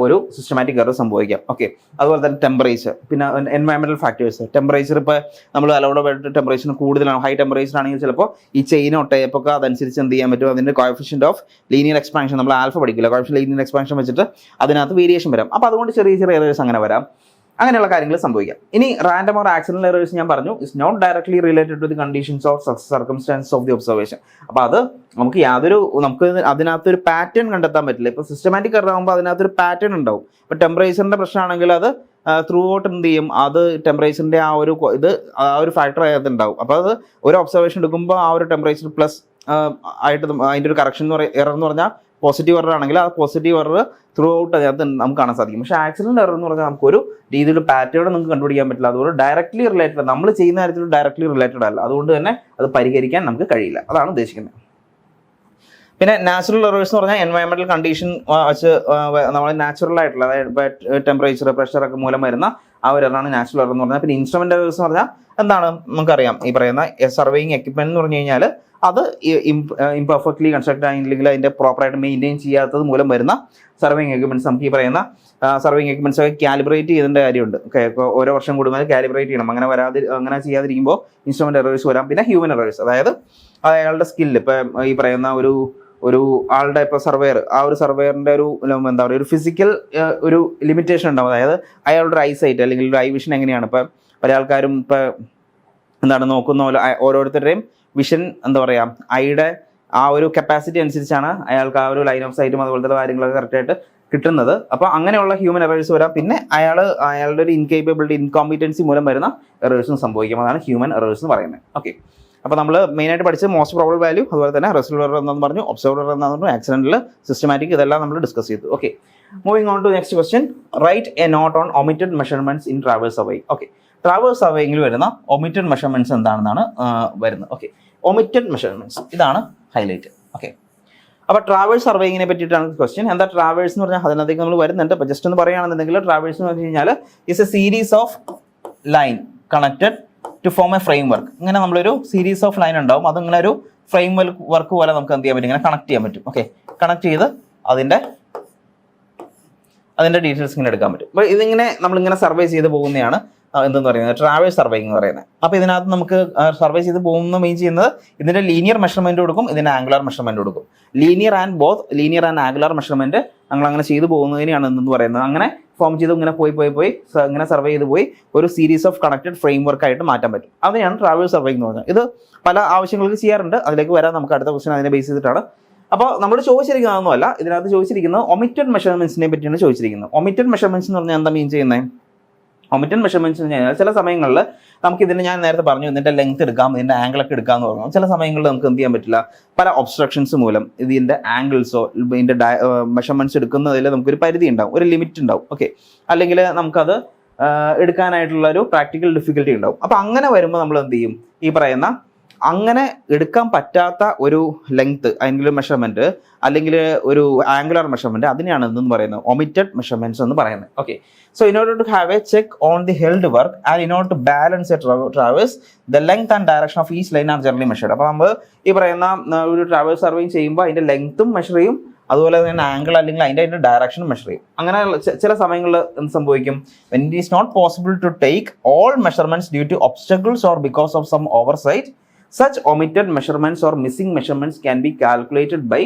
ഒരു സിസ്റ്റമാറ്റിക് എറർ സംഭവിക്കാം. ഓക്കെ, അതുപോലെ തന്നെ ടെമ്പറേച്ചർ, പിന്നെ എൻവയോൺമെന്റൽ ഫാക്ടേഴ്സ്. ടെമ്പറേച്ചർ ഇപ്പോൾ നമ്മൾ അലൗഡ് ടെമ്പറേച്ചർ കൂടുതലാണ്, ഹൈ ടെമ്പറേച്ചർ ആണെങ്കിൽ ചിലപ്പോൾ ഈ ചെയിനോ ടേപ്പൊക്കെ അതനുസരിച്ച് എന്ത് ചെയ്യാൻ പറ്റും, അതിൻ്റെ കോഎഫിഷ്യന്റ് ഓഫ് ലീനിയർ എക്സ്പാൻഷൻ, നമ്മൾ ആൽഫ പഠിക്കില്ല, കോഎഫിഷ്യന്റ് ലീനിയർ എക്സ്പാൻഷൻ വെച്ചിട്ട് അതിനകത്ത് വേരിയേഷൻ വരാം. അപ്പോൾ അതുകൊണ്ട് ചെറിയ എറേഴ്സ് അങ്ങനെ വരാം. അങ്ങനെയുള്ള കാര്യങ്ങൾ സംഭവിക്കാം. ഇനി റാൻഡം ഓർ ആക്സിഡന്റൽ എറേഴ്സ് ഞാൻ പറഞ്ഞു, is not directly related to the conditions of circumstances of the observation. അപ്പോൾ അത് നമുക്ക് അതിനകത്തൊരു പാറ്റേൺ കണ്ടെത്താൻ പറ്റില്ല. ഇപ്പോൾ സിസ്റ്റമാറ്റിക് എറർ ആകുമ്പോൾ അതിനകത്തൊരു പാറ്റേൺ ഉണ്ടാവും. ഇപ്പോൾ ടെമ്പറേച്ചറിന്റെ പ്രശ്നമാണെങ്കിൽ അത് ത്രൂ ഔട്ട് എന്ത് ചെയ്യും, അത് ടെമ്പറേച്ചറിന്റെ ആ ഒരു ഫാക്ടർ അതിനകത്ത് ഉണ്ടാവും. അപ്പോൾ അത് ഒരു ഒബ്സർവേഷൻ എടുക്കുമ്പോൾ ആ ഒരു ടെമ്പറേച്ചർ പ്ലസ് ആയിട്ട് അതിൻ്റെ ഒരു കറക്ഷൻ എറർ എന്ന് പറഞ്ഞാൽ പോസിറ്റീവ് എറർ ആണെങ്കിൽ ആ പോസിറ്റീവ് എറർ ത്രൂ ഔട്ട് അതിനകത്ത് നമുക്ക് കാണാൻ സാധിക്കും. പക്ഷേ ആക്സിഡന്റ് എറർ എന്ന് പറഞ്ഞാൽ നമുക്കൊരു രീതിയിൽ പാറ്റേൺ നമുക്ക് കണ്ടുപിടിക്കാൻ പറ്റില്ല. അതുകൊണ്ട് ഡയറക്ട്ലി റിലേറ്റഡ്, നമ്മൾ ചെയ്യുന്ന കാര്യത്തിൽ ഡയറക്ട്ലി റിലേറ്റഡ് അല്ല, അതുകൊണ്ട് തന്നെ അത് പരിഹരിക്കാൻ നമുക്ക് കഴിയില്ല. അതാണ് ഉദ്ദേശിക്കുന്നത്. പിന്നെ നാച്ചുറൽ എറേഴ്സ് എന്ന് പറഞ്ഞാൽ എൻവയോൺമെന്റൽ കണ്ടീഷൻ വെച്ച് നമ്മൾ നാച്ചുറൽ ആയിട്ടുള്ള, അതായത് ടെമ്പറേച്ചർ, പ്രഷർ ഒക്കെ മൂലം വരുന്ന ആ ഒരു എററാണ് നാച്ചുറൽ എറർ എന്ന് പറഞ്ഞാൽ. പിന്നെ ഇൻസ്ട്രുമെന്റ് എറേഴ്സ് എന്ന് പറഞ്ഞാൽ എന്താണ് നമുക്കറിയാം, ഈ പറയുന്ന സർവേയിങ് എക്യുപ്മെന്റ് എന്ന് പറഞ്ഞു കഴിഞ്ഞാൽ അത് ഇംപെർഫെക്റ്റ്ലി കൺസ്ട്രക്ട് ആയില്ലെങ്കിൽ അതിൻ്റെ പ്രോപ്പറായിട്ട് മെയിൻറ്റെയിൻ ചെയ്യാത്തത് മൂലം വരുന്ന സർവേയിങ് എക്യുപ്മെന്റ്സ്. നമുക്ക് ഈ പറയുന്ന സർവേയിങ് എക്യുപ്മെന്റ്സ് ഒക്കെ കാലിബ്രേറ്റ് ചെയ്തതിൻ്റെ കാര്യമുണ്ട്. ഓക്കെ, ഇപ്പോൾ ഓരോ വർഷം കൂടുമ്പോൾ കാലിബ്രേറ്റ് ചെയ്യണം. അങ്ങനെ ചെയ്യാതിരിക്കുമ്പോൾ ഇൻസ്ട്രുമെന്റ് എറേഴ്സ് വരാം. പിന്നെ ഹ്യൂമൻ എറേഴ്സ്, അതായത് അയാളുടെ സ്കില്ല്, ഇപ്പോൾ ഈ പറയുന്ന ഒരു ആളുടെ ഇപ്പോൾ സർവേയർ, ആ ഒരു സർവേയറിൻ്റെ എന്താ പറയുക, ഒരു ഫിസിക്കൽ ഒരു ലിമിറ്റേഷൻ ഉണ്ടാവും. അതായത് അയാളുടെ ഒരു ഐസൈറ്റ് അല്ലെങ്കിൽ ഒരു ഐ വിഷൻ എങ്ങനെയാണ്. ഇപ്പോൾ പല ആൾക്കാരും ഇപ്പോൾ എന്താണ് നോക്കുന്ന പോലെ ഓരോരുത്തരുടെയും വിഷൻ എന്താ പറയുക, ഐയുടെ ആ ഒരു കപ്പാസിറ്റി അനുസരിച്ചാണ് അയാൾക്ക് ആ ഒരു ലൈൻ ഓഫ് സൈറ്റും അതുപോലത്തെ കാര്യങ്ങളൊക്കെ കറക്റ്റായിട്ട് കിട്ടുന്നത്. അപ്പോൾ അങ്ങനെയുള്ള ഹ്യൂമൻ എറേഴ്സ് വരാം. പിന്നെ അയാളുടെ ഒരു ഇൻകേപ്പബിലിറ്റി, ഇൻകോമ്പിറ്റൻസി മൂലം വരുന്ന എറേഴ്സും സംഭവിക്കും. അതാണ് ഹ്യൂമൻ എറേഴ്സ് എന്ന് പറയുന്നത്. ഓക്കെ, അപ്പോൾ നമ്മൾ മെയിനായിട്ട് പഠിച്ചത് മോസ്റ്റ് പ്രോബബിൾ വാല്യൂ, അതുപോലെ തന്നെ റെസിഡ്യൂവൽ എറർ എന്താണെന്ന് പറഞ്ഞു, ഒബ്സർവ്ഡ് എറർ എന്താണെന്ന് പറഞ്ഞു, ആക്സിഡന്റൽ, സിസ്റ്റമാറ്റിക്, ഇതെല്ലാം നമ്മൾ ഡിസ്കസ് ചെയ്തു. Okay, moving on to next question. Write a note on omitted measurements in traverse surveying. Okay, traverse സർവേയിങ്ങിൽ വരുന്ന ഒമിറ്റഡ് മെഷർമെന്റ്സ് എന്താണെന്നാണ് വരുന്നത്. ഓക്കെ, ഒമിറ്റഡ് മെഷർമെന്റ്സ് ഇതാണ് ഹൈലൈറ്റ്. ഓക്കെ, അപ്പോൾ ട്രാവേഴ്സ് സർവേയിങ്ങിനെ പറ്റിയിട്ടാണ് ക്വസ്റ്റ്യൻ. എന്താ ട്രാവേഴ്സ് എന്ന് പറഞ്ഞാൽ അതിനകത്തേക്ക് നമ്മൾ വരുന്നുണ്ട്. അപ്പോൾ ജസ്റ്റ് ഒന്ന് പറയുകയാണെന്നുണ്ടെങ്കിൽ ട്രാവേഴ്സ് എന്ന് പറഞ്ഞു കഴിഞ്ഞാൽ is a series of line connected to form a framework. ഇങ്ങനെ നമ്മളൊരു സീരീസ് ഓഫ് ലൈൻ ഉണ്ടാവും, അതിങ്ങനെ ഒരു ഫ്രെയിം വർക്ക് പോലെ നമുക്ക് എന്ത് ചെയ്യാൻ പറ്റും, ഇങ്ങനെ കണക്ട് ചെയ്യാൻ പറ്റും. ഓക്കെ, കണക്ട് ചെയ്ത് അതിൻ്റെ ഡീറ്റെയിൽസ് ഇങ്ങനെ എടുക്കാൻ പറ്റും. അപ്പോൾ ഇതിങ്ങനെ നമ്മളിങ്ങനെ സർവേ ചെയ്ത് പോകുന്നതാണ് എന്തെന്ന് പറയുന്നത്, ട്രാവേഴ്സ് സർവേയിങ് എന്ന് പറയുന്നത്. അപ്പോൾ ഇതിനകത്ത് നമുക്ക് സർവേ ചെയ്ത് പോകുന്ന മീൻ ചെയ്യുന്നത് ഇതിൻ്റെ ലീനിയർ മെഷർമെൻറ്റ് കൊടുക്കും, ഇതിൻ്റെ ആംഗുലർ മെഷർമെൻറ്റ് കൊടുക്കും. ലീനിയർ ആൻഡ് ആംഗുലർ മെഷർമെൻറ്റ് ഞങ്ങൾ അങ്ങനെ ചെയ്ത് പോകുന്നതിനെയാണ് എന്തെന്ന് പറയുന്നത്. അങ്ങനെ ഫോം ചെയ്ത് ഇങ്ങനെ പോയി ഇങ്ങനെ സർവേ ചെയ്ത് പോയി ഒരു series of connected frame work ആയിട്ട് മാറ്റാൻ പറ്റും. അതിനെയാണ് ട്രാവേഴ്സ് സർവേയിങ് എന്ന് പറയുന്നത്. ഇത് പല ആവശ്യങ്ങൾക്ക് ചെയ്യാറുണ്ട്, അതിലേക്ക് വരാൻ നമുക്ക് അടുത്ത ക്വസ്റ്റ്യൻ അതിനെ ബേസ് ചെയ്തിട്ടാണ്. അപ്പോൾ നമ്മൾ ചോദിച്ചിരിക്കുന്നതൊന്നുമല്ല, ഇതിനകത്ത് ചോദിച്ചിരിക്കുന്നത് ഒമിറ്റഡ് മെഷർമെന്റ്സിനെ പറ്റിയാണ് ചോദിച്ചിരിക്കുന്നത്. ഒമിറ്റഡ് മെഷർമെന്റ്സ് എന്ന് പറഞ്ഞാൽ എന്താ മീൻ ചെയ്യുന്നത്? ഒമിറ്റഡ് മെഷർമെന്റ്സ് എന്ന് പറഞ്ഞാൽ ചില സമയങ്ങളിൽ നമുക്ക് ഇതിന്, ഞാൻ നേരത്തെ പറഞ്ഞു, ഇതിൻ്റെ ലെങ്ത് എടുക്കാം, ഇതിൻ്റെ ആംഗിളൊക്കെ എടുക്കാമെന്ന് പറഞ്ഞു. ചില സമയങ്ങളിൽ നമുക്ക് എന്ത് ചെയ്യാൻ പറ്റില്ല, പല ഒബ്സ്ട്രക്ഷൻസ് മൂലം ഇതിൻ്റെ ആംഗിൾസോ ഇതിൻ്റെ മെഷർമെന്റ്സ് എടുക്കുന്നതിൽ നമുക്കൊരു പരിധി ഉണ്ടാവും, ഒരു ലിമിറ്റ് ഉണ്ടാവും. ഓക്കെ, അല്ലെങ്കിൽ നമുക്കത് എടുക്കാനായിട്ടുള്ള ഒരു പ്രാക്ടിക്കൽ ഡിഫിക്കൽറ്റി ഉണ്ടാവും. അപ്പോൾ അങ്ങനെ വരുമ്പോൾ നമ്മൾ എന്ത് ചെയ്യും, ഈ പറയുന്ന അങ്ങനെ എടുക്കാൻ പറ്റാത്ത ഒരു ലെങ്ത് അല്ലെങ്കിൽ മെഷർമെന്റ് അല്ലെങ്കിൽ ഒരു ആംഗുലർ മെഷർമെന്റ്, അതിനെയാണ് എന്തെന്ന് പറയുന്നത്, ഒമിറ്റഡ് മെഷർമെന്റ്സ് എന്ന് പറയുന്നത്. Okay, so in order to have a check on the field work and in order to balance a traverse the length and direction of each line are generally measured. അപ്പോൾ നമ്മൾ ഈ പറയുന്ന ഒരു traverse surveying ചെയ്യുമ്പോൾ അതിന്റെ ലെങ്ത്തും measure ചെയ്യും, അതുപോലെ തന്നെ ആംഗിൾ അല്ലെങ്കിൽ അതിന്റെ ഡയറക്ഷനും മെഷർ ചെയ്യും. അങ്ങനെ ചില സമയങ്ങളിൽ എന്ത് സംഭവിക്കും, when it is not possible to take all measurements due to obstacles or because of some oversight, such omitted measurements or missing measurements can be calculated by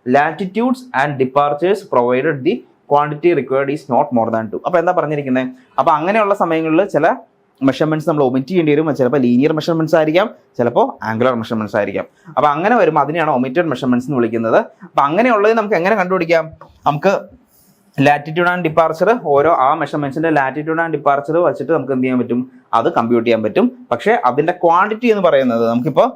latitudes and departures provided the quantity required is not more than 2. അപ്പോൾ എന്താ പറഞ്ഞിരിക്കുന്നത്, അപ്പോൾ അങ്ങനെയുള്ള സമയങ്ങളിൽ ചില measurements നമ്മൾ omit ചെയ്യേണ്ടി വരും. ചിലപ്പോൾ ലീനിയർ മെഷർമെന്റ്സ് ആയിരിക്കാം, ചിലപ്പോൾ ആംഗുലർ മെഷർമെന്റ്സ് ആയിരിക്കാം. അപ്പോൾ അങ്ങനെ വരുമ്പോൾ അതിനെയാണ് ഒമിറ്റഡ് മെഷർമെന്റ്സ് എന്ന് വിളിക്കുന്നത്. അപ്പോൾ അങ്ങനെയുള്ളത് നമുക്ക് എങ്ങനെ കണ്ടുപിടിക്കാം, നമുക്ക് ലാറ്റിറ്റ്യൂഡ് ആൻഡ് ഡിപ്പാർച്ചർ, ഓരോ ആ മെഷർമെന്റ്സിന്റെ ലാറ്റിറ്റ്യൂഡ് ആൻഡ് ഡിപ്പാർച്ചർ വെച്ചിട്ട് നമുക്ക് എന്ത് ചെയ്യാൻ പറ്റും, അത് കമ്പ്യൂട്ട് ചെയ്യാൻ പറ്റും. പക്ഷേ അതിന്റെ ക്വാണ്ടിറ്റി എന്ന് പറയുന്നത് നമുക്കിപ്പോൾ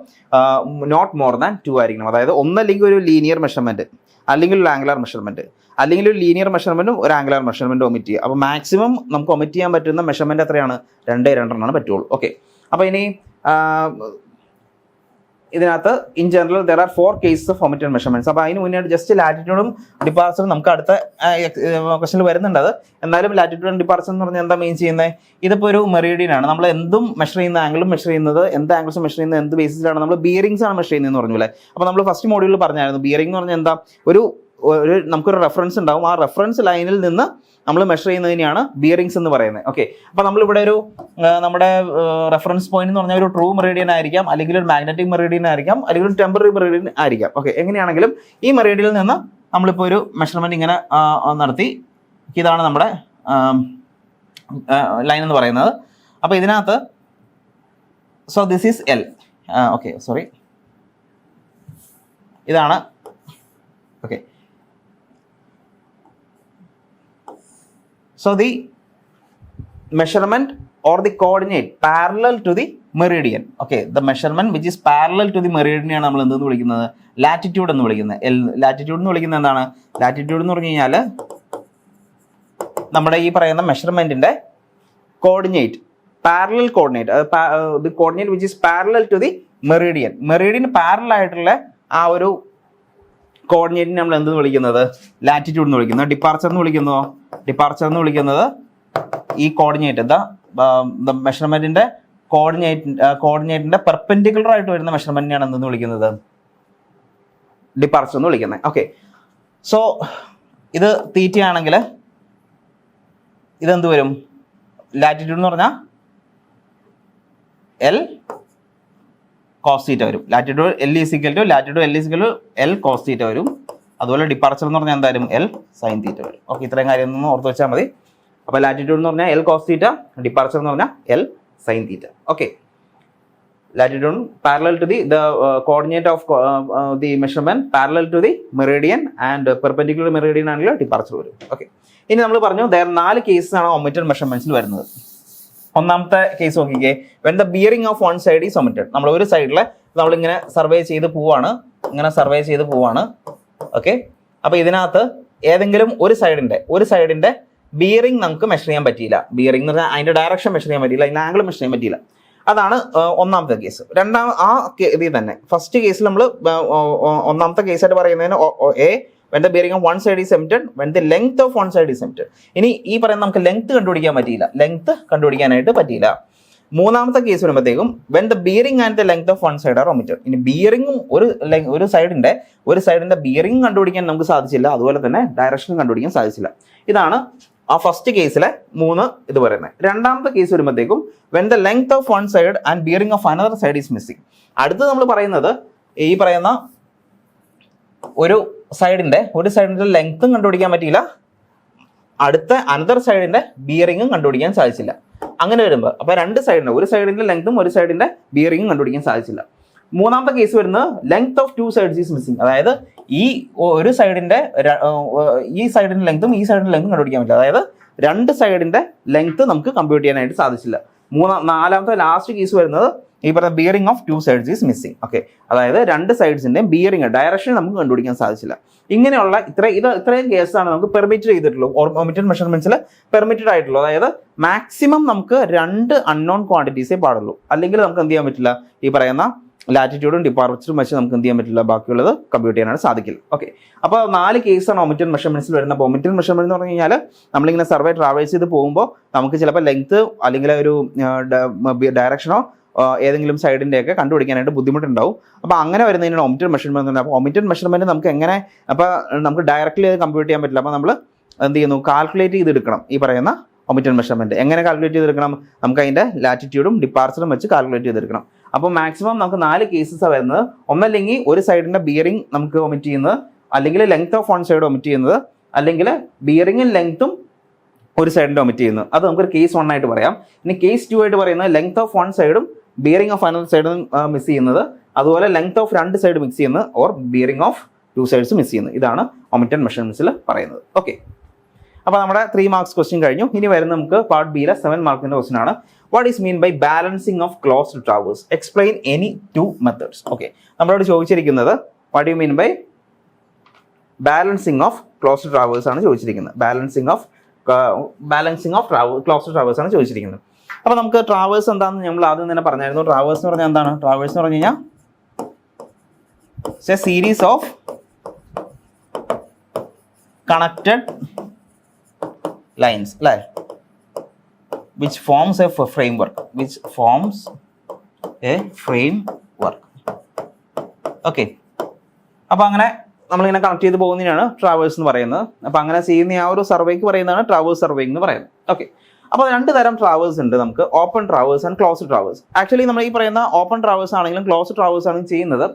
നോട്ട് മോർ ദാൻ 2 ആയിരിക്കണം. അതായത് ഒന്നല്ലെങ്കിൽ ഒരു ലീനിയർ മെഷർമെന്റ്, അല്ലെങ്കിൽ ഒരു ആംഗുലർ മെഷർമെന്റ്, അല്ലെങ്കിൽ ഒരു ലീനിയർ മെഷർമെന്റും ഒരു ആംഗുലർ മെഷർമെന്റ് ഒമിറ്റ് ചെയ്യുക. അപ്പോൾ മാക്സിമം നമുക്ക് ഒമിറ്റ് ചെയ്യാൻ പറ്റുന്ന മെഷർമെന്റ് എത്രയാണ്, 2 പറ്റുള്ളൂ. ഓക്കെ, അപ്പോൾ ഇനി ഇതിനകത്ത് in general there are 4 cases of omitted measurements. അപ്പോൾ അതിന് മുന്നേ ജസ്റ്റ് ലാറ്റിറ്റ്യൂഡും ഡിപ്പാർച്ചറും നമുക്ക് അടുത്ത ക്വസ്റ്റനിൽ വരുന്നുണ്ട്. അത് എന്നാലും ലാറ്റിറ്റ്യൂഡ് ആൻഡ് ഡിപ്പാർച്ചർ എന്ന് പറഞ്ഞാൽ എന്താ മെയിൻ ചെയ്യുന്നത്, ഇതിപ്പോൾ ഒരു മെറീഡിയൻ ആണ്, നമ്മൾ എന്തും മെഷർ ചെയ്യുന്ന, ആംഗിളും മെഷർ ചെയ്യുന്നത്, എന്ത് ആംഗിൾസും മെഷർ ചെയ്യുന്നത് എന്ത് ബേസിസിലാണ്, നമ്മൾ ബിയറിംഗ്സ് ആണ് മെഷർ ചെയ്യുന്നതെന്ന് പറഞ്ഞു അല്ലേ. അപ്പോൾ നമ്മൾ ഫസ്റ്റ് മോഡ്യൂളിൽ പറഞ്ഞായിരുന്നു, ബിയറിംഗ് എന്ന് പറഞ്ഞാൽ എന്താ, നമുക്കൊരു റെഫറൻസ് ഉണ്ടാവും, ആ റെഫറൻസ് ലൈനിൽ നിന്ന് നമ്മൾ മെഷർ ചെയ്യുന്നതിനെയാണ് ബിയറിംഗ്സ് എന്ന് പറയുന്നത്. ഓക്കെ, അപ്പോൾ നമ്മളിവിടെ ഒരു നമ്മുടെ റെഫറൻസ് പോയിന്റ് എന്ന് പറഞ്ഞാൽ ഒരു ട്രൂ മെറീഡിയൻ ആയിരിക്കാം, അല്ലെങ്കിൽ ഒരു മാഗ്നറ്റിക് മെറീഡിയൻ ആയിരിക്കാം, അല്ലെങ്കിൽ ഒരു ടെമ്പററി മെറീഡിയൻ ആയിരിക്കാം. ഓക്കെ, എങ്ങനെയാണെങ്കിലും ഈ മെറീഡിയനിൽ നിന്ന് നമ്മളിപ്പോൾ ഒരു മെഷർമെന്റ് ഇങ്ങനെ നടത്തി, ഇതാണ് നമ്മുടെ ലൈൻ എന്ന് പറയുന്നത്. അപ്പോൾ ഇതിനകത്ത് so this is L. Okay, sorry, ഇതാണ്. Okay, so the measurement or the coordinate parallel to the meridian, okay, the measurement which is parallel to the meridian ആണ് നമ്മൾ എന്തെന്ന് വിളിക്കുന്നത്, ലാറ്റിറ്റ്യൂഡ് എന്ന് വിളിക്കുന്നത്. ലാറ്റിറ്റ്യൂഡ് എന്ന് വിളിക്കുന്നത് എന്താണ്, ലാറ്റിറ്റ്യൂഡ് എന്ന് പറഞ്ഞു കഴിഞ്ഞാൽ നമ്മുടെ ഈ പറയുന്ന മെഷർമെന്റിന്റെ coordinate, parallel coordinate, the coordinate which is parallel to the meridian parallel ആയിട്ടുള്ള ആ ഒരു കോർഡിനേറ്റിനെ നമ്മൾ എന്തെന്ന് വിളിക്കുന്നത്, ലാറ്റിറ്റ്യൂഡ് എന്ന് വിളിക്കുന്നത്. ഡിപ്പാർച്ചർ എന്ന് വിളിക്കുന്നത് ഈ കോർഡിനേറ്റ്, ദ മെഷർമെന്റിന്റെ കോർഡിനേറ്റിന്റെ പെർപെൻഡിക്കുലർ ആയിട്ട് വരുന്ന മെഷർമെന്റിനെയാണ് എന്തെന്ന് വിളിക്കുന്നത്, ഡിപ്പാർച്ചർ എന്ന് വിളിക്കുന്നത്. ഓക്കെ, സോ ഇത് തീറ്റ ആണെങ്കിൽ ഇതെന്ത് വരും, ലാറ്റിറ്റ്യൂഡ് എന്ന് പറഞ്ഞാൽ എൽ കോസ് തീറ്റ വരും. ലാറ്റിറ്റ്യൂഡ് എൽ കോസ് തീറ്റ വരും. അതുപോലെ ഡിപ്പാർച്ചർ എന്ന് പറഞ്ഞാൽ എന്തായാലും എൽ സൈൻ തീറ്റ വരും. ഓക്കെ, ഇത്രയും കാര്യം ഒന്ന് ഓർത്ത് വെച്ചാൽ മതി. അപ്പോൾ ലാറ്റിറ്റ്യൂഡ് എന്ന് പറഞ്ഞാൽ എൽ കോസ് തീറ്റ, ഡിപ്പാർച്ചർ എന്ന് പറഞ്ഞാൽ L sine theta. Okay, latitude parallel to the coordinate of the measurement parallel to the meridian and perpendicular meridian ആണെങ്കിൽ ഡിപ്പാർച്ചർ വരും. ഓക്കെ, ഇനി നമ്മൾ പറഞ്ഞു 4 കേസസ് ആണ് ഒമിറ്റഡ് മെഷർമെന്റ്സിൽ വരുന്നത്. ഒന്നാമത്തെ കേസ് നോക്കിക്കേ, when the bearing of one side is omitted. നമ്മൾ ഒരു സൈഡിൽ നമ്മളിങ്ങനെ സർവേ ചെയ്ത് പോവാണ്, ഓക്കെ. അപ്പൊ ഇതിനകത്ത് ഏതെങ്കിലും ഒരു സൈഡിന്റെ ബിയറിംഗ് നമുക്ക് മെഷർ ചെയ്യാൻ പറ്റിയില്ല. ബിയറിംഗ് എന്ന് പറഞ്ഞാൽ അതിന്റെ ഡയറക്ഷൻ മെഷർ ചെയ്യാൻ പറ്റിയില്ല, അതിന്റെ ആംഗിൾ മെഷർ ചെയ്യാൻ പറ്റിയില്ല. അതാണ് ഒന്നാമത്തെ കേസ്. ഇതിൽ തന്നെ ഫസ്റ്റ് കേസിൽ നമ്മൾ ഒന്നാമത്തെ കേസായിട്ട് പറയുന്നതിന് when the bearing of one side is omitted, when the length of one side is omitted. ഇനി ഈ പറയുന്ന നമുക്ക് ലെങ്ത് കണ്ടുപിടിക്കാനായിട്ട് പറ്റിയില്ല. മൂന്നാമത്തെ കേസ് വരുമ്പോഴത്തേക്കും when the bearing and the length of one side are omitted. ഇനി ബിയറിംഗും ഒരു സൈഡിന്റെ ബിയറിംഗ് കണ്ടുപിടിക്കാൻ നമുക്ക് സാധിച്ചില്ല, അതുപോലെ തന്നെ ഡയറക്ഷനും കണ്ടുപിടിക്കാൻ സാധിച്ചില്ല. ഇതാണ് ആ ഫസ്റ്റ് കേസിലെ 3 ഇത് പറയുന്നത്. രണ്ടാമത്തെ കേസ് വരുമ്പോഴത്തേക്കും when the length of one side and bearing of another side is missing. അടുത്ത് നമ്മൾ പറയുന്നത് ഈ പറയുന്ന ഒരു സൈഡിന്റെ ലെങ്ത്തും കണ്ടുപിടിക്കാൻ പറ്റിയില്ല, അടുത്ത അനദർ സൈഡിന്റെ ബിയറിംഗും കണ്ടുപിടിക്കാൻ സാധിച്ചില്ല. അങ്ങനെ വരുമ്പോൾ അപ്പൊ ഒരു സൈഡിന്റെ ലെങ്ത്തും ഒരു സൈഡിന്റെ ബിയറിംഗും കണ്ടുപിടിക്കാൻ സാധിച്ചില്ല. മൂന്നാമത്തെ കേസ് വരുന്നത് length of 2 sides is missing. അതായത് ഈ സൈഡിന്റെ ലെങ്ത്തും ഈ സൈഡിന്റെ ലെങ്ത്തും കണ്ടുപിടിക്കാൻ പറ്റില്ല. അതായത് 2 സൈഡിന്റെ ലെങ്ത് നമുക്ക് കമ്പ്യൂട്ട് ചെയ്യാനായിട്ട് സാധിച്ചില്ല. നാലാമത്തെ ലാസ്റ്റ് കേസ് വരുന്നത് ഈ പറഞ്ഞ bearing of 2 sides is missing. Okay, അതായത് 2 സൈഡ്സിന്റെ ബിയറിംഗ് ഡയറക്ഷൻ നമുക്ക് കണ്ടുപിടിക്കാൻ സാധിച്ചില്ല. ഇങ്ങനെയുള്ള ഇത്രയും കേസാണ് നമുക്ക് പെർമിറ്റ് ചെയ്തിട്ടുള്ളൂ, ഒമിറ്റഡ് മെഷർമെന്റ്സിൽ പെർമിറ്റഡ് ആയിട്ടുള്ളൂ. അതായത് മാക്സിമം നമുക്ക് 2 അൺനോൺ ക്വാണ്ടിറ്റീസേ പാടുള്ളൂ, അല്ലെങ്കിൽ നമുക്ക് എന്ത് ചെയ്യാൻ പറ്റില്ല, ഈ പറയുന്ന ലാറ്റിറ്റ്യൂഡും ഡിപ്പാർച്ചറും വെച്ച് നമുക്ക് എന്ത് ചെയ്യാൻ പറ്റില്ല, ബാക്കിയുള്ളത് കമ്പ്യൂട്ട് ചെയ്യാനാണ് സാധിക്കില്ല. ഓക്കെ, അപ്പോൾ 4 കേസാണ് ഒമിറ്റഡ് മെഷർമെന്റ്സിൽ വരുന്നത്. അപ്പോൾ ഒമിറ്റഡ് മെഷർമെന്റ് എന്ന് പറഞ്ഞു കഴിഞ്ഞാൽ നമ്മളിങ്ങനെ സർവേ ട്രാവൽസ് ചെയ്ത് പോകുമ്പോൾ നമുക്ക് ചിലപ്പോൾ ലെങ്ത് അല്ലെങ്കിൽ ഒരു ഡയറക്ഷനോ ഏതെങ്കിലും സൈഡിൻ്റെ ഒക്കെ കണ്ടുപിടിക്കാനായിട്ട് ബുദ്ധിമുട്ടുണ്ടാവും. അപ്പോൾ അങ്ങനെ വരുന്നതിനാണ് ഒമിറ്റഡ് മെഷർമെന്റ് എന്ന്. അപ്പോൾ ഒമിറ്റഡ് മെഷർമെന്റ് നമുക്ക് എങ്ങനെ, അപ്പോൾ നമുക്ക് ഡയറക്റ്റ്ലി അത് കമ്പ്യൂട്ട് ചെയ്യാൻ പറ്റില്ല. അപ്പോൾ നമ്മൾ എന്ത് ചെയ്യുന്നു, കാൽക്കുലേറ്റ് ചെയ്തെടുക്കണം. ഈ പറയുന്ന ഒമിറ്റഡ് മെഷർമെന്റ് എങ്ങനെ കാൽക്കുലേറ്റ് ചെയ്തെടുക്കണം, നമുക്ക് അതിൻ്റെ ലാറ്റിറ്റ്യൂഡും ഡിപ്പാർച്ചറും വെച്ച് കാൽക്കുലേറ്റ് ചെയ്തെടുക്കണം. അപ്പോൾ മാക്സിമം നമുക്ക് 4 കേസസ് വരുന്നത്. ഒന്നല്ലെങ്കിൽ ഒരു സൈഡിന്റെ ബിയറിംഗ് നമുക്ക് ഒമിറ്റ് ചെയ്യുന്നത്, അല്ലെങ്കിൽ length of one side omit ചെയ്യുന്നത്, അല്ലെങ്കിൽ ബിയറിംഗും ലെങ്ത്തും ഒരു സൈഡിന്റെ ഒമിറ്റ് ചെയ്യുന്നത്. അത് നമുക്കൊരു കേസ് 1 ആയിട്ട് പറയാം. ഇനി കേസ് 2 ആയിട്ട് പറയുന്നത് ലെങ്ത് ഓഫ് വൺ സൈഡും ബിയറിംഗ് ഓഫ് അനദർ സൈഡും മിസ് ചെയ്യുന്നത്, അതുപോലെ ലെങ്ത് ഓഫ് 2 സൈഡ് മിക്സ് ചെയ്യുന്നത്, or bearing of 2 sides miss ചെയ്യുന്നത്. ഇതാണ് ഒമിറ്റഡ് മെഷർമെന്റ്സിൽ പറയുന്നത്. ഓക്കെ, അപ്പോൾ നമ്മുടെ 3 marks ക്വസ്റ്റ്യൻ കഴിഞ്ഞു. ഇനി വരുന്ന നമുക്ക് പാർട്ട് ബിയിലെ 7 മാർക്കിന്റെ ക്വസ്റ്റ്യൻ ആണ്. What is mean by balancing of closed traverse, explain any 2 methods. Okay, നമ്മളോട് ചോദിച്ചിരിക്കുന്നത് what you mean by balancing of closed traverse ആണ് ചോദിച്ചിരിക്കുന്നത്. ബാലൻസിങ് ഓഫ് ക്ലോസ്ഡ് ട്രാവേഴ്സ് ആണ് ചോദിച്ചിരിക്കുന്നത്. അപ്പോൾ നമുക്ക് ട്രാവേഴ്സ് എന്താണെന്ന് നമ്മൾ ആദ്യം തന്നെ പറഞ്ഞായിരുന്നു. ട്രാവേഴ്സ് എന്ന് പറഞ്ഞാൽ എന്താണ്? ട്രാവേഴ്സ് എന്ന് പറഞ്ഞു കഴിഞ്ഞാൽ സീരീസ് ഓഫ് കണക്റ്റഡ് ലൈൻസ്, അല്ലേ, which forms a framework. Okay, അപ്പോൾ അങ്ങനെ നമ്മളിങ്ങനെ കണക്ട് ചെയ്ത് പോകുന്നതിനാണ് ട്രാവേഴ്സ് എന്ന് പറയുന്നത്. അപ്പോൾ അങ്ങനെ ചെയ്യുന്ന ആ ഒരു സർവേക്ക് പറയുന്നതാണ് ട്രാവേഴ്സ് സർവേ എന്ന് പറയുന്നത്. ഓക്കെ, അപ്പോൾ 2 തരം ട്രാവേഴ്സ് ഉണ്ട് നമുക്ക്, open traverse and closed traverse. Actually നമ്മൾ ഈ പറയുന്ന ഓപ്പൺ ട്രാവേഴ്സ് ആണെങ്കിലും ക്ലോസ്ഡ് ട്രാവേഴ്സ് ആണെങ്കിലും ചെയ്യുന്നത്.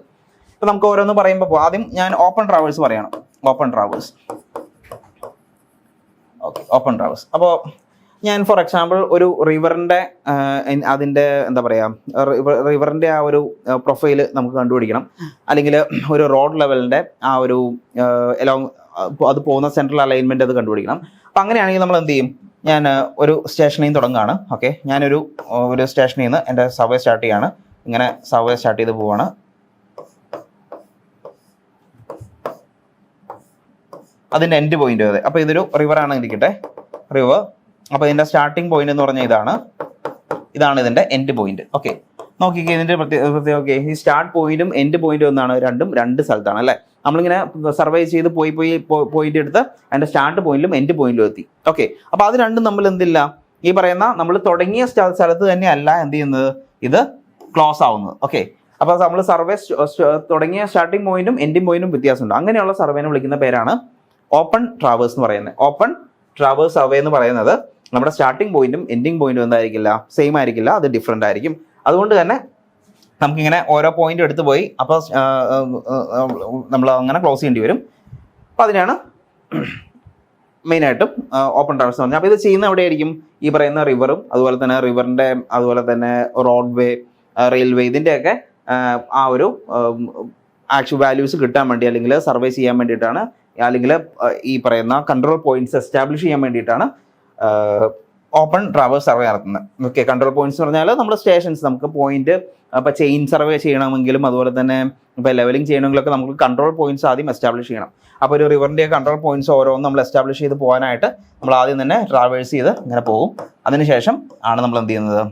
ഇപ്പോൾ നമുക്ക് ഓരോന്ന് പറയുമ്പോൾ ആദ്യം ഞാൻ ഓപ്പൺ ട്രാവേഴ്സ് പറയണം. Open traverse. Okay, open traverse. അപ്പോൾ ഞാൻ ഫോർ എക്സാമ്പിൾ ഒരു റിവറിൻ്റെ അതിൻ്റെ എന്താ പറയുക, റിവറിൻ്റെ ആ ഒരു പ്രൊഫൈല് നമുക്ക് കണ്ടുപിടിക്കണം, അല്ലെങ്കിൽ ഒരു റോഡ് ലെവലിൻ്റെ ആ ഒരു എലോങ് അത് പോകുന്ന സെൻട്രൽ അലൈൻമെൻറ്റ് അത് കണ്ടുപിടിക്കണം. അപ്പം അങ്ങനെയാണെങ്കിൽ നമ്മൾ എന്ത് ചെയ്യും, ഞാൻ ഒരു സ്റ്റേഷനിൽ നിന്ന് തുടങ്ങുകയാണ്. ഓക്കെ, ഞാനൊരു സ്റ്റേഷനിൽ നിന്ന് എൻ്റെ സർവേ സ്റ്റാർട്ട് ചെയ്യാണ്. ഇങ്ങനെ സർവേ സ്റ്റാർട്ട് ചെയ്ത് പോവാണ്. അതിൻ്റെ എൻഡ് പോയിന്റ് അതെ. അപ്പോൾ ഇതൊരു റിവറാണ് ഇരിക്കട്ടെ, റിവർ. അപ്പോൾ ഇതിൻ്റെ സ്റ്റാർട്ടിംഗ് പോയിന്റ് എന്ന് പറഞ്ഞാൽ ഇതാണ് ഇതിൻ്റെ എൻഡ് പോയിന്റ്. ഓക്കെ, നോക്കിക്കേ ഇതിൻ്റെ പ്രത്യേക. ഓക്കെ, ഈ സ്റ്റാർട്ട് പോയിന്റും എൻഡ് പോയിന്റും ഒന്നാണ്, രണ്ടും 2 സ്ഥലത്താണ്, അല്ലേ. നമ്മളിങ്ങനെ സർവേ ചെയ്ത് പോയിന്റ് എടുത്ത് അതിൻ്റെ സ്റ്റാർട്ട് പോയിന്റിലും എൻഡ് പോയിന്റിലും എത്തി. ഓക്കെ, അപ്പോൾ അത് രണ്ടും നമ്മൾ എന്തില്ല, ഈ പറയുന്ന നമ്മൾ തുടങ്ങിയ സ്ഥലത്ത് തന്നെയല്ല എന്ത് ചെയ്യുന്നത്, ഇത് ക്ലോസ് ആവുന്നത്. ഓക്കെ, അപ്പോൾ നമ്മൾ സർവേ തുടങ്ങിയ സ്റ്റാർട്ടിംഗ് പോയിന്റും എൻഡിങ് പോയിന്റും വ്യത്യാസമുണ്ട്. അങ്ങനെയുള്ള സർവേനെ വിളിക്കുന്ന പേരാണ് ഓപ്പൺ ട്രാവേഴ്സ് എന്ന് പറയുന്നത്. ഓപ്പൺ ട്രാവേഴ്സ് സർവേ എന്ന് പറയുന്നത് നമ്മുടെ സ്റ്റാർട്ടിംഗ് പോയിന്റും എൻഡിങ് പോയിന്റും എന്തായിരിക്കില്ല, സെയിം ആയിരിക്കില്ല, അത് ഡിഫറെൻ്റ് ആയിരിക്കും. അതുകൊണ്ട് തന്നെ നമുക്കിങ്ങനെ ഓരോ പോയിന്റ് എടുത്ത് പോയി അപ്പോൾ നമ്മൾ അങ്ങനെ ക്ലോസ് ചെയ്യേണ്ടി വരും. അപ്പോൾ അതിനാണ് മെയിനായിട്ടും ഓപ്പൺ ട്രാവേഴ്സ് പറഞ്ഞാൽ. അപ്പോൾ ഇത് ചെയ്യുന്ന എവിടെയായിരിക്കും, ഈ പറയുന്ന റിവറും അതുപോലെ തന്നെ റിവറിൻ്റെ അതുപോലെ തന്നെ റോഡ് വേ റെയിൽവേ, ഇതിൻ്റെയൊക്കെ ആ ഒരു ആക്ച്വൽ വാല്യൂസ് കിട്ടാൻ വേണ്ടി അല്ലെങ്കിൽ സർവേ ചെയ്യാൻ വേണ്ടിയിട്ടാണ്, അല്ലെങ്കിൽ ഈ പറയുന്ന കൺട്രോൾ പോയിന്റ്സ് എസ്റ്റാബ്ലിഷ് ചെയ്യാൻ വേണ്ടിയിട്ടാണ് ഓപ്പൺ ട്രാവേഴ്സ് സർവേ നടത്തുന്നത്. ഓക്കെ, കൺട്രോൾ പോയിന്റ്സ് എന്ന് പറഞ്ഞാൽ നമ്മുടെ സ്റ്റേഷൻസ്, നമുക്ക് പോയിന്റ് ഇപ്പോൾ ചെയിൻ സർവേ ചെയ്യണമെങ്കിലും അതുപോലെ തന്നെ ഇപ്പോൾ ലെവലിംഗ് ചെയ്യണമെങ്കിലൊക്കെ നമുക്ക് കൺട്രോൾ പോയിന്റ്സ് ആദ്യം എസ്റ്റാബ്ലിഷ് ചെയ്യണം. അപ്പോൾ ഒരു റിവറിൻ്റെ കൺട്രോൾ പോയിന്റ്സ് ഓരോന്നും നമ്മൾ എസ്റ്റാബ്ലിഷ് ചെയ്ത് പോകാനായിട്ട് നമ്മൾ ആദ്യം തന്നെ ട്രാവേഴ്സ് ചെയ്ത് ഇങ്ങനെ പോകും. അതിനുശേഷം ആണ് നമ്മൾ എന്ത് ചെയ്യുന്നത്,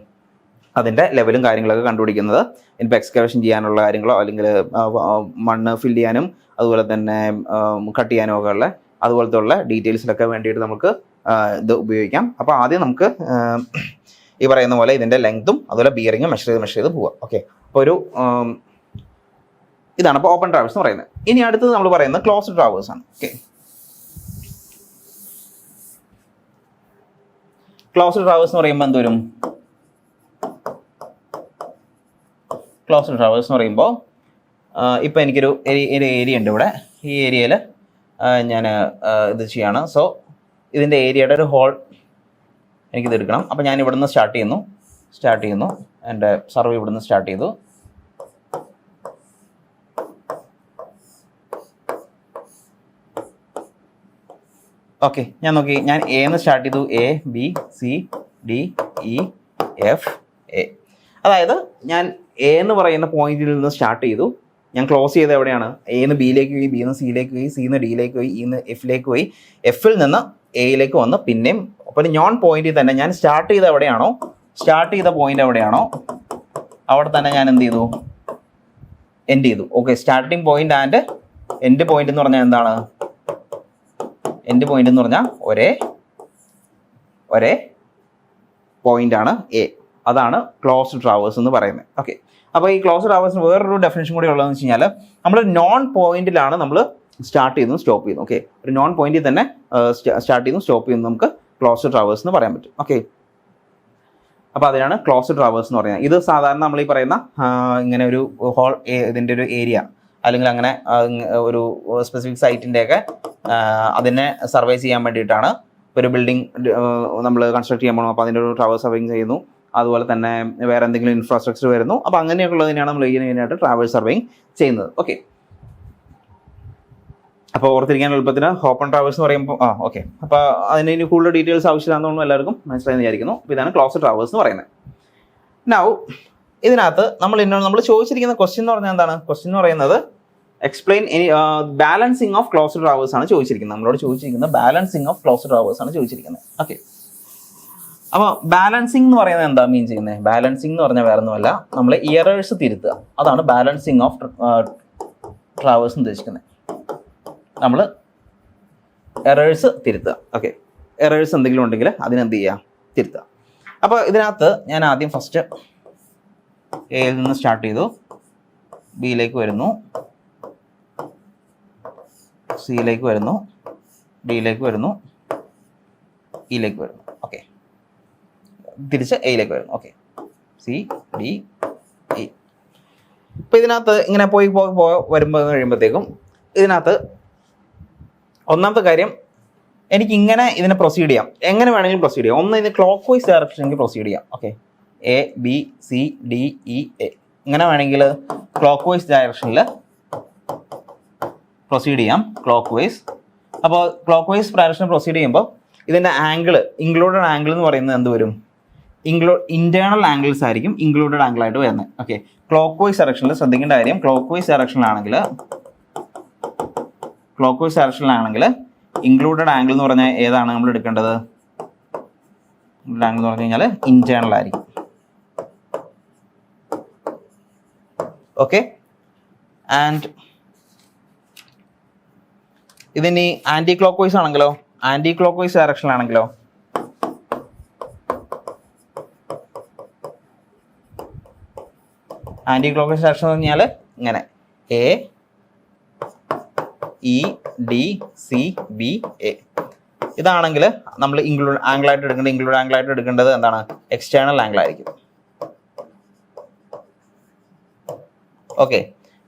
അതിൻ്റെ ലെവലും കാര്യങ്ങളൊക്കെ കണ്ടുപിടിക്കുന്നത്. ഇപ്പോൾ എക്സ്കവേഷൻ ചെയ്യാനുള്ള കാര്യങ്ങളോ അല്ലെങ്കിൽ മണ്ണ് ഫില്ല് ചെയ്യാനും അതുപോലെ തന്നെ കട്ട് ചെയ്യാനും ഒക്കെ ഉള്ള അതുപോലത്തെ ഉള്ള ഡീറ്റെയിൽസിലൊക്കെ വേണ്ടിയിട്ട് നമുക്ക് ഇത് ഉപയോഗിക്കാം. അപ്പോൾ ആദ്യം നമുക്ക് ഈ പറയുന്ന പോലെ ഇതിൻ്റെ ലെങ്ത്തും അതുപോലെ ബിയറിങ്ങും മെഷർ ചെയ്ത് പോവാം. ഓക്കെ, അപ്പോൾ ഒരു ഇതാണ് ഇപ്പോൾ ഓപ്പൺ ട്രാവേഴ്സ് എന്ന് പറയുന്നത്. ഇനി അടുത്തത് നമ്മൾ പറയുന്നത് ക്ലോസ്ഡ് ട്രാവേഴ്സ് ആണ്. ഓക്കെ, ക്ലോസ്ഡ് ട്രാവേഴ്സ് എന്ന് പറയുമ്പോൾ എന്ത് വരും? ക്ലോസ്ഡ് ട്രാവേഴ്സ് എന്ന് പറയുമ്പോൾ ഇപ്പോൾ എനിക്കൊരു ഏരിയ ഉണ്ട് ഇവിടെ. ഈ ഏരിയയിൽ ഞാൻ ഇത് ചെയ്യാണ്. സോ ഇതിൻ്റെ ഏരിയയുടെ ഒരു ഹോൾ എനിക്കിത് എടുക്കണം. അപ്പോൾ ഞാൻ ഇവിടെ നിന്ന് സ്റ്റാർട്ട് ചെയ്യുന്നു. എൻ്റെ സർവേ ഇവിടെ നിന്ന് സ്റ്റാർട്ട് ചെയ്തു. ഓക്കെ, ഞാൻ നോക്കി, ഞാൻ എന്ന് സ്റ്റാർട്ട് ചെയ്തു. ABCDEF. അതായത് ഞാൻ എന്ന് പറയുന്ന പോയിന്റിൽ നിന്ന് സ്റ്റാർട്ട് ചെയ്തു. ഞാൻ ക്ലോസ് ചെയ്ത് എവിടെയാണ്? എന്ന് ബിയിലേക്ക് പോയി, ബിന്ന് സിയിലേക്ക് പോയി, സിന്ന് ഡിയിലേക്ക് പോയി, ഇന്ന് എഫിലേക്ക് പോയി, എഫിൽ നിന്ന് എയിലേക്ക് വന്ന് പിന്നെയും ഒരു നോൺ പോയിന്റിൽ തന്നെ ഞാൻ സ്റ്റാർട്ട് ചെയ്ത എവിടെയാണോ, സ്റ്റാർട്ട് ചെയ്ത പോയിന്റ് എവിടെയാണോ അവിടെ തന്നെ ഞാൻ എന്ത് ചെയ്തു? എൻഡ് ചെയ്തു. Okay, starting point and end point എന്ന് പറഞ്ഞാൽ എന്താണ്? എൻഡ് പോയിന്റ് എന്ന് പറഞ്ഞാൽ ഒരേ പോയിന്റാണ് എ. അതാണ് ക്ലോസ്ഡ് ട്രാവേഴ്സ് എന്ന് പറയുന്നത്. ഓക്കെ, അപ്പോൾ ഈ ക്ലോസ്ഡ് ട്രാവേഴ്സിന് വേറൊരു ഡെഫിനേഷൻ കൂടി ഉള്ളതെന്ന് വെച്ച് കഴിഞ്ഞാൽ നമ്മൾ നോൺ പോയിന്റിലാണ് നമ്മൾ സ്റ്റാർട്ട് ചെയ്യുന്നതും സ്റ്റോപ്പ് ചെയ്യുന്നു. ഓക്കെ, ഒരു നോൺ പോയിന്റിൽ തന്നെ സ്റ്റാർട്ട് ചെയ്യുന്നു സ്റ്റോപ്പ് ചെയ്യുന്നു നമുക്ക് ക്ലോസ്ഡ് ട്രാവേഴ്സ് എന്ന് പറയാൻ പറ്റും. ഓക്കെ, അപ്പോൾ അതിനാണ് ക്ലോസ്ഡ് ട്രാവേഴ്സ് എന്ന് പറയുന്നത്. ഇത് സാധാരണ നമ്മൾ ഈ പറയുന്ന ഇങ്ങനെ ഒരു ഹോൾ, ഇതിൻ്റെ ഒരു ഏരിയ അല്ലെങ്കിൽ അങ്ങനെ ഒരു സ്പെസിഫിക് സൈറ്റിൻ്റെയൊക്കെ അതിനെ സർവേ ചെയ്യാൻ വേണ്ടിയിട്ടാണ്. ഒരു ബിൽഡിംഗ് നമ്മൾ കൺസ്ട്രക്ട് ചെയ്യാൻ പോകണം, അപ്പോൾ അതിൻ്റെ ഒരു ട്രാവേഴ്സ് സർവേയിങ് ചെയ്യുന്നു. അതുപോലെ തന്നെ വേറെ എന്തെങ്കിലും ഇൻഫ്രാസ്ട്രക്ചർ വരുന്നു. അപ്പോൾ അങ്ങനെയൊക്കെയുള്ളതിനാണ് നമ്മൾ ഇതിനായിട്ട് ട്രാവേഴ്സ് സർവേയിങ് ചെയ്യുന്നത്. ഓക്കെ, അപ്പോൾ ഓർത്തിരിക്കാൻ എളുപ്പത്തിന് ഓപ്പൺ ട്രാവേഴ്സ് എന്ന് പറയുമ്പോൾ ഓക്കെ, അപ്പോൾ അതിന് ഇനി കൂടുതൽ ഡീറ്റെയിൽസ് ആവശ്യമില്ലാത്തതുകൊണ്ട് എല്ലാവർക്കും മനസ്സിലായെന്ന് വിചാരിക്കുന്നു. അപ്പോൾ ഇതാണ് ക്ലോസ്ഡ് ട്രാവേഴ്സ് എന്ന് പറയുന്നത്. നൗ ഇതിനകത്ത് നമ്മൾ ചോദിച്ചിരിക്കുന്ന ക്വസ്റ്റ്യൻ എന്ന് പറഞ്ഞാൽ എന്താണ്? ക്വസ്റ്റ്യൻ എന്ന് പറയുന്നത് explain balancing of closed traverse ആണ് ചോദിച്ചിരിക്കുന്നത്. നമ്മളോട് ചോദിച്ചിരിക്കുന്നത് ബാലൻസിങ് ഓഫ് ക്ലോസ്ഡ് ട്രാവേഴ്സ് ആണ് ചോദിച്ചിരിക്കുന്നത്. ഓക്കെ, അപ്പോൾ ബാലൻസിങ് എന്ന് പറയുന്നത് എന്താ മീൻ ചെയ്യുന്നത്? ബാലൻസിങ് എന്ന് പറഞ്ഞാൽ വേറെ ഒന്നുമല്ല, നമ്മൾ എറേഴ്സ് തിരുത്തുക. അതാണ് ബാലൻസിങ് ഓഫ് ട്രാവേഴ്സ് ഉദ്ദേശിക്കുന്നത്. നമ്മൾ എറേഴ്സ് തിരുത്തുക. ഓക്കെ, എറേഴ്സ് എന്തെങ്കിലും ഉണ്ടെങ്കിൽ അതിനെന്ത് ചെയ്യുക? തിരുത്തുക. അപ്പോൾ ഇതിനകത്ത് ഞാൻ ആദ്യം ഫസ്റ്റ് എയിൽ നിന്ന് സ്റ്റാർട്ട് ചെയ്തു, ബിയിലേക്ക് വരുന്നു, സിയിലേക്ക് വരുന്നു, ഡിയിലേക്ക് വരുന്നു, ഇയിലേക്ക് വരുന്നു. ഓക്കെ, തിരിച്ച് എയിലേക്ക് വരുന്നു. Okay, C D E. ഇപ്പോൾ ഇതിനകത്ത് ഇങ്ങനെ പോയി വരുമ്പോൾ കഴിയുമ്പോഴത്തേക്കും ഇതിനകത്ത് ഒന്നാമത്തെ കാര്യം, എനിക്ക് ഇങ്ങനെ ഇതിനെ പ്രൊസീഡ് ചെയ്യാം. എങ്ങനെ വേണമെങ്കിലും പ്രൊസീഡ് ചെയ്യാം. ഒന്ന്, ഇത് ക്ലോക്ക് വൈസ് ഡയറക്ഷനിലേക്ക് പ്രൊസീഡ് ചെയ്യാം. ഓക്കെ, ABCDEA ഇങ്ങനെ വേണമെങ്കിൽ ക്ലോക്ക് വൈസ് ഡയറക്ഷനിൽ പ്രൊസീഡ് ചെയ്യാം. Clock vice. അപ്പോൾ ക്ലോക്ക് വൈസ് ഡയറക്ഷനിൽ പ്രൊസീഡ് ചെയ്യുമ്പോൾ ഇതിൻ്റെ ആംഗിൾ, ഇൻക്ലൂഡഡ് ആംഗിൾ എന്ന് പറയുന്നത് എന്ത് വരും? ഇന്റേണൽ ആംഗിൾസ് ആയിരിക്കും ഇൻക്ലൂഡഡ് ആംഗിൾ ആയിട്ട് വരുന്നത്. ഓക്കെ, ക്ലോക്ക് വൈസ് ഡയറക്ഷനിൽ ശ്രദ്ധിക്കേണ്ട കാര്യം, ക്ലോക്ക് വൈസ് ഡയറക്ഷനിലാണെങ്കിൽ ഇൻക്ലൂഡഡ് ആംഗിൾ എന്ന് പറഞ്ഞാൽ ഏതാണ് നമ്മൾ എടുക്കേണ്ടത്? ആംഗിൾ എന്ന് പറഞ്ഞു കഴിഞ്ഞാൽ ഇന്റേണൽ ആയിരിക്കും. ഓക്കെ, ആൻഡ് ഇതിനി ആന്റി ക്ലോക്ക് വൈസ് ആണെങ്കിലോ, ആന്റി ക്ലോക്ക് വൈസ് ഡയറക്ഷനിലാണെങ്കിലോ ആന്റി ക്ലോക്ക് വൈസ് ഡയറക്ഷൻ എന്ന് പറഞ്ഞാൽ ഇങ്ങനെ AEDCBA. ഇതാണെങ്കിൽ നമ്മൾ ഇൻക്ലൂഡ് ആംഗിൾ ആയിട്ട് എടുക്കേണ്ടത് എന്താണ്? എക്സ്റ്റേണൽ ആംഗിൾ ആയിരിക്കും. ഓക്കെ,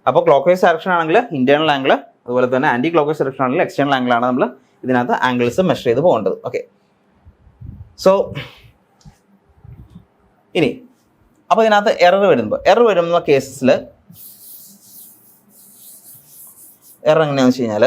അപ്പോൾ ക്ലോക്ക് വൈസ് ഡയറക്ഷൻ ആണെങ്കിൽ ഇന്റേണൽ ആംഗിൾ, അതുപോലെ തന്നെ ആന്റി ക്ലോക്ക് വൈസ് ഡയറക്ഷൻ ആണെങ്കിൽ എക്സ്റ്റേണൽ ആംഗിൾ ആണ് നമ്മൾ ഇതിനകത്ത് ആംഗിൾസ് മെഷർ ചെയ്ത് പോകേണ്ടത്. ഓക്കെ, സോ ഇനി അപ്പോൾ ഇതിനകത്ത് എറർ വരുന്ന കേസസിൽ എറർ എങ്ങനെയാണെന്ന് വെച്ച് കഴിഞ്ഞാൽ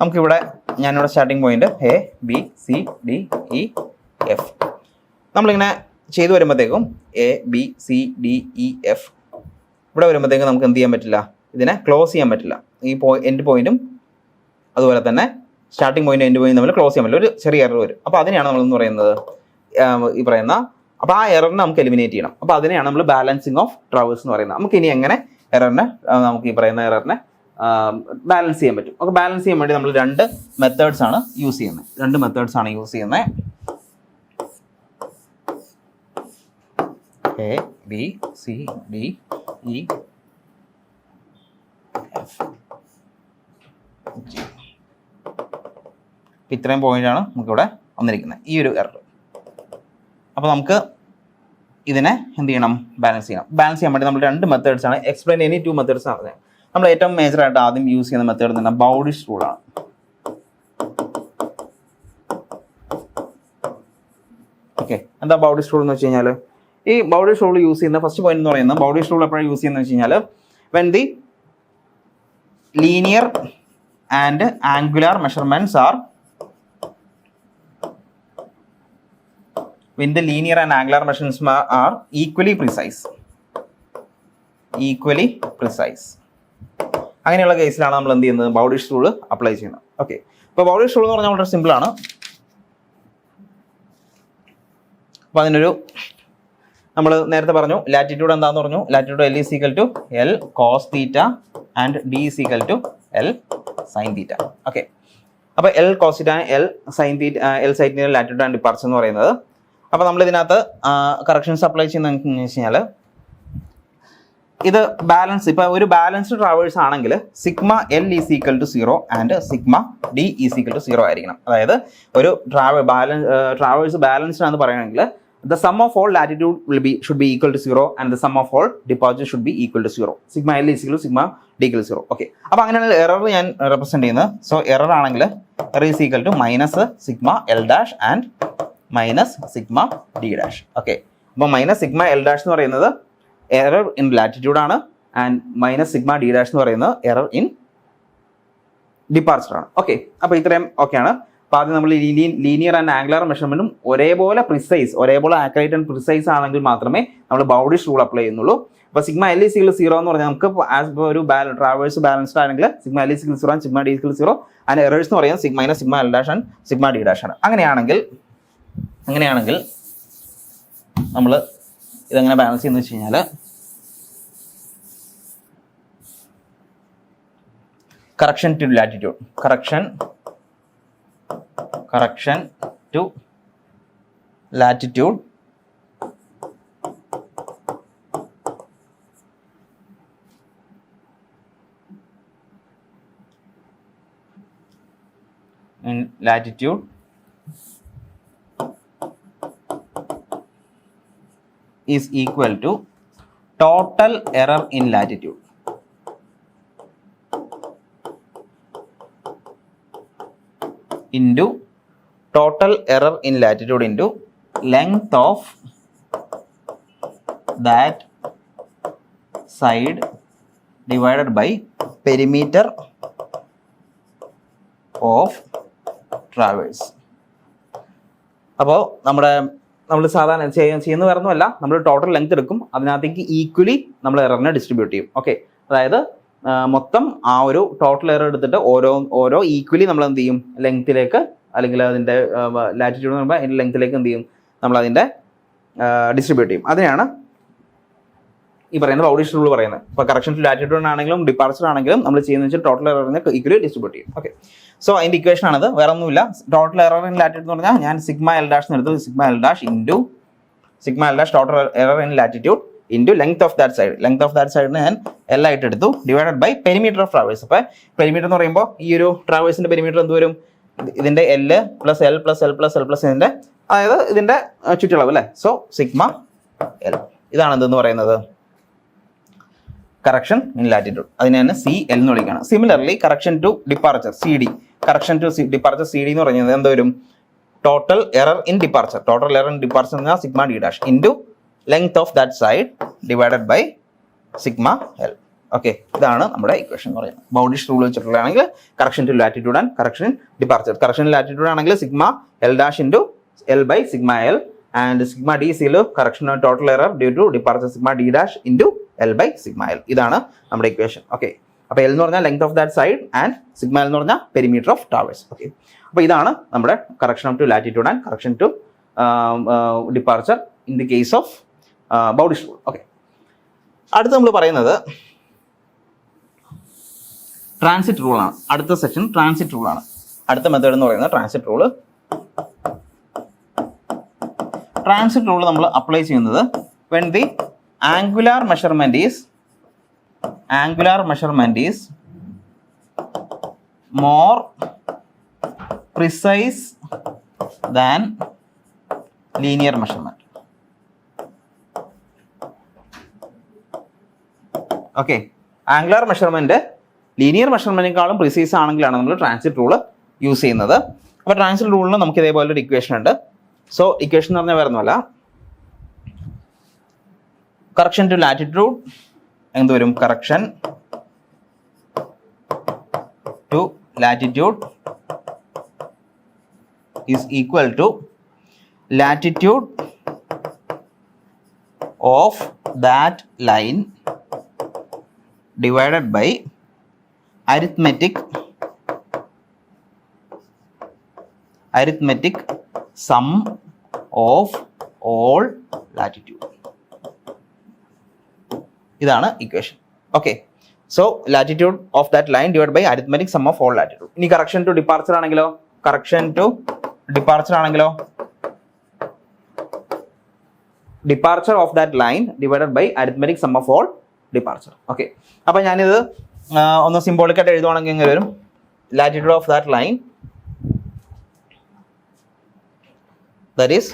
നമുക്കിവിടെ ഞാനിവിടെ starting point A B C D E F നമ്മളിങ്ങനെ ചെയ്തു വരുമ്പോഴത്തേക്കും A B C D E F ഇവിടെ വരുമ്പോഴത്തേക്കും നമുക്ക് എന്ത് ചെയ്യാൻ പറ്റില്ല, ഇതിനെ ക്ലോസ് ചെയ്യാൻ പറ്റില്ല. ഈ എൻഡ് പോയിന്റും അതുപോലെ തന്നെ സ്റ്റാർട്ടിംഗ് പോയിന്റ് എൻഡ് പോയിന്റ് തമ്മിൽ ക്ലോസ് ചെയ്യാൻ പറ്റില്ല, ഒരു ചെറിയ എറർ വരും. അപ്പോൾ അതിനെയാണ് നമ്മളെന്ന് പറയുന്നത് ഈ പറയുന്ന, അപ്പോൾ ആ എററിനെ നമുക്ക് എലിമിനേറ്റ് ചെയ്യണം. അപ്പോൾ അതിനെയാണ് നമ്മൾ ബാലൻസിങ് ഓഫ് ട്രാവേഴ്സ് എന്ന് പറയുന്നത്. നമുക്ക് ഇനി എങ്ങനെ എററിനെ നമുക്ക് ഈ പറയുന്ന എററിനെ ബാലൻസ് ചെയ്യാൻ പറ്റും. അപ്പോൾ ബാലൻസ് ചെയ്യാൻ വേണ്ടി നമ്മൾ രണ്ട് മെത്തേഡ്സ് ആണ് യൂസ് ചെയ്യുന്നത്. A B C D E F. ഇത്രയും പോയിന്റാണ് നമുക്കിവിടെ വന്നിരിക്കുന്നത്, ഈ ഒരു എറർ. അപ്പോൾ നമുക്ക് ഇതിനെ എന്ത് ചെയ്യണം, ബാലൻസ് ചെയ്യാൻ വേണ്ടി നമ്മൾ രണ്ട് മെത്തേഡ്സ് ആണ്, എക്സ്പ്ലെയിൻ എനി ടു മെത്തേഡ്സ് ആണ്. നമ്മൾ ഏറ്റവും മേജറായിട്ട് ആദ്യം യൂസ് ചെയ്യുന്ന മെത്തേഡ് തന്നെ ബൗഡിഷ് റൂളാണ്. ഓക്കെ, എന്താ ബൗഡിഷ് റൂൾ എന്ന് വെച്ച് കഴിഞ്ഞാൽ, ഈ ബൗഡിഷ് റൂൾ യൂസ് ചെയ്യുന്ന ഫസ്റ്റ് പോയിന്റ് എന്ന് പറയുന്നത്, ബൗഡിഷ് റൂൾ എപ്പോഴാണ് യൂസ് ചെയ്യുന്നത് വെച്ച് കഴിഞ്ഞാൽ, when the linear and angular measurements are equally precise. അങ്ങനെയുള്ള കേസിലാണ് നമ്മൾ എന്ത് ചെയ്യുന്നത്, ബൗഡിഷ് റൂൾ അപ്ലൈ ചെയ്യുന്നത്. ഓക്കെ, അപ്പോൾ ബൗഡിഷ് റൂൾ എന്ന് പറഞ്ഞാൽ വളരെ സിമ്പിൾ ആണ്. അപ്പോൾ അതിനൊരു നമ്മൾ നേരത്തെ പറഞ്ഞു ലാറ്റിറ്റ്യൂഡ് എന്താണെന്ന് പറഞ്ഞു. Latitude L is equal to L cos theta and D is equal to L sin theta. Okay, അപ്പോൾ L cos theta L sin theta latitude and departure എന്ന് പറയുന്നത്. അപ്പോൾ നമ്മൾ ഇതിനകത്ത് കറക്ഷൻസ് അപ്ലൈ ചെയ്യുന്നതെന്ന് വെച്ച് കഴിഞ്ഞാൽ, ഇത് ബാലൻസ്, ഇപ്പോൾ ഒരു ബാലൻസ്ഡ് ട്രാവേഴ്സ് ആണെങ്കിൽ sigma L is equal to 0 and sigma D is equal to 0 ആയിരിക്കണം. അതായത് ഒരു ട്രാവേഴ്സ് ബാലൻസ്ഡ് ആണെന്ന് പറയുകയാണെങ്കിൽ the sum of all latitude should be equal to 0 and the sum of all departure should be equal to 0. Sigma L is equal to sigma D equal to 0. Okay, അപ്പോൾ അങ്ങനെയാണ് error ഞാൻ represent ചെയ്യുന്നത്. So error ആണെങ്കിൽ error is equal to minus sigma L dash and minus sigma D dash. Okay, അപ്പോൾ minus sigma L dash എന്ന് പറയുന്നത് error in latitude ആണ്, and minus sigma D dash എന്ന് പറയുന്നത് എറർ ഇൻ ഡിപ്പാർച്ചർ ആണ്. Okay, അപ്പോൾ ഇത്രയും ഓക്കെയാണ്. അപ്പോൾ ആദ്യം നമ്മൾ ലീനിയർ ആൻഡ് ആംഗുലാർ മെഷർമെന്റും ഒരേപോലെ ആക്യുറേറ്റ് ആൻഡ് പ്രിസൈസ് ആണെങ്കിൽ മാത്രമേ നമ്മൾ ബൗഡിഷ് റൂൾ അപ്ലൈ ചെയ്യുന്നുള്ളൂ. അപ്പോൾ sigma L is equal to 0 എന്ന് പറഞ്ഞാൽ നമുക്ക് ഒരു ട്രാവേഴ്സ് ബാലൻസ്ഡ് ആണെങ്കിൽ sigma L is equal to 0 and sigma D is equal to 0 and errors എന്ന് പറയുന്നത് sigma L dash and sigma D dash ആണ്. അങ്ങനെയാണെങ്കിൽ നമ്മൾ ഇതെങ്ങനെ ബാലൻസ് ചെയ്യുന്നത് വെച്ച് കഴിഞ്ഞാൽ, correction to latitude in latitude is equal to total error in latitude into length of that side divided by perimeter of traverse. അപ്പോൾ നമ്മൾ സാധാരണ ചെയ്യുന്ന വേറൊന്നുമല്ല, നമ്മൾ ടോട്ടൽ ലെങ്ത് എടുക്കും, അതിനകത്തേക്ക് ഈക്വലി നമ്മൾ എററിനെ ഡിസ്ട്രിബ്യൂട്ട് ചെയ്യും. ഓക്കെ, അതായത് മൊത്തം ആ ഒരു ടോട്ടൽ എറർ എടുത്തിട്ട് ഓരോ ഈക്വലി നമ്മൾ എന്ത് ചെയ്യും, ലെങ്ത്തിലേക്ക് അല്ലെങ്കിൽ അതിൻ്റെ ലാറ്റിറ്റ്യൂഡ് എന്ന് പറയുമ്പോൾ അതിൻ്റെ ലെങ്ത്തിലേക്ക് എന്ത് ചെയ്യും, നമ്മൾ അതിൻ്റെ ഡിസ്ട്രിബ്യൂട്ട് ചെയ്യും. അതിനാണ് ഈ പറയുന്ന ബൗഡിഷ് റൂൾ പറയുന്നത്. ഇപ്പോൾ കറക്ഷൻ ടു ലാറ്റിറ്റ്യൂഡ് ആണെങ്കിലും ഡിപ്പാർച്ചർ ആണെങ്കിലും നമ്മൾ ചെയ്യുന്നത് വെച്ചാൽ ടോട്ടൽ എററിനെ ഈക്വലി ഡിസ്ട്രിബ്യൂട്ട് ചെയ്യും. ഓക്കെ, സോ അതിൻ്റെ ഇക്വേഷൻ ആണത്, വേറെ ഒന്നുമില്ല. ടോട്ടൽ എറർ ഇൻ ലാറ്റിറ്റ്യൂഡ് എന്ന് പറഞ്ഞാൽ ഞാൻ സിഗ്മ L ഡാഷ് എടുത്തു, sigma L dash total error in latitude into length of that സൈഡിന് ഞാൻ L ആയിട്ട് എടുത്തു, divided by perimeter of traverse. അപ്പോൾ പെരിമീറ്റർ എന്ന് പറയുമ്പോൾ ഈ ഒരു ട്രാവേഴ്സിൻ്റെ പെരിമീറ്റർ എന്ത് വരും, ഇതിൻ്റെ L plus L plus L plus L plus ഇതിൻ്റെ, അതായത് ഇതിൻ്റെ ചുറ്റളവ് അല്ലേ. സോ സിഗ്മ L, ഇതാണ് എന്തെന്ന് പറയുന്നത് കറക്ഷൻ ഇൻ ലാറ്റിറ്റ്യൂഡ്. അതിനെ തന്നെ CL എന്ന് വിളിക്കുകയാണ്. Similarly correction to departure CD, correction to departure CD എന്ന് പറയുന്നത് എന്ത് വരും? Total error in departure. Total error in departure എന്ന് പറഞ്ഞാൽ sigma D dash into length of that side divided by sigma L. Okay, ഇതാണ് നമ്മുടെ ഇക്വേഷൻ എന്ന് പറയുന്നത്. ബൗണ്ടിഷ് റൂൾ വെച്ചിട്ടുള്ളതാണെങ്കിൽ correction to latitude and correction departure. Correction latitude ആണെങ്കിൽ sigma L dash into L by sigma L and sigma D സീൽ correction total error due to departure sigma D dash into L by sigma L. ഇതാണ് നമ്മുടെ equation. Okay, അപ്പോൾ L എന്ന് പറഞ്ഞാൽ length of that side and sigma L എന്ന് പറഞ്ഞാൽ perimeter of towers. Okay, അപ്പോൾ ഇതാണ് നമ്മുടെ correction to latitude and correction to departure in the case of Bowditch rule. Okay, അടുത്ത് നമ്മൾ പറയുന്നത് ട്രാൻസിറ്റ് റൂളാണ്. അടുത്ത സെക്ഷൻ ട്രാൻസിറ്റ് റൂളാണ്. അടുത്ത മെത്തേഡ് എന്ന് പറയുന്നത് ട്രാൻസിറ്റ് റൂള്. ട്രാൻസിറ്റ് റൂൾ നമ്മൾ അപ്ലൈ ചെയ്യുന്നത് when the angular measurement is more precise than linear measurement. Okay, angular measurement linear മെഷർമെന്റിനേക്കാളും പ്രിസൈസ് ആണെങ്കിലാണ് നമ്മൾ ട്രാൻസിറ്റ് റൂള് യൂസ് ചെയ്യുന്നത്. അപ്പോൾ ട്രാൻസിറ്റ് റൂളിന് നമുക്ക് ഇതേപോലെ ഒരു ഇക്വേഷൻ ഉണ്ട്. സോ ഇക്വേഷൻ എന്ന് പറഞ്ഞാൽ വരുന്നല്ല, കറക്ഷൻ ടു ലാറ്റിറ്റ്യൂഡ് എന്ത് വരും? Correction to latitude is equal to latitude of that line divided by arithmetic sum of all latitude. ഇതാണ് equation. Okay, so latitude of that line divide by arithmetic sum of all latitude. ഇനി correction to departure ആണെങ്കിലോ departure of that line divided by arithmetic sum of all departure. Okay, അപ്പോൾ ഞാനിത് ഒന്ന് സിംബോളിക്കായിട്ട് എഴുതുവാണെങ്കിൽ എങ്ങനെ വരും? Latitude of that line that is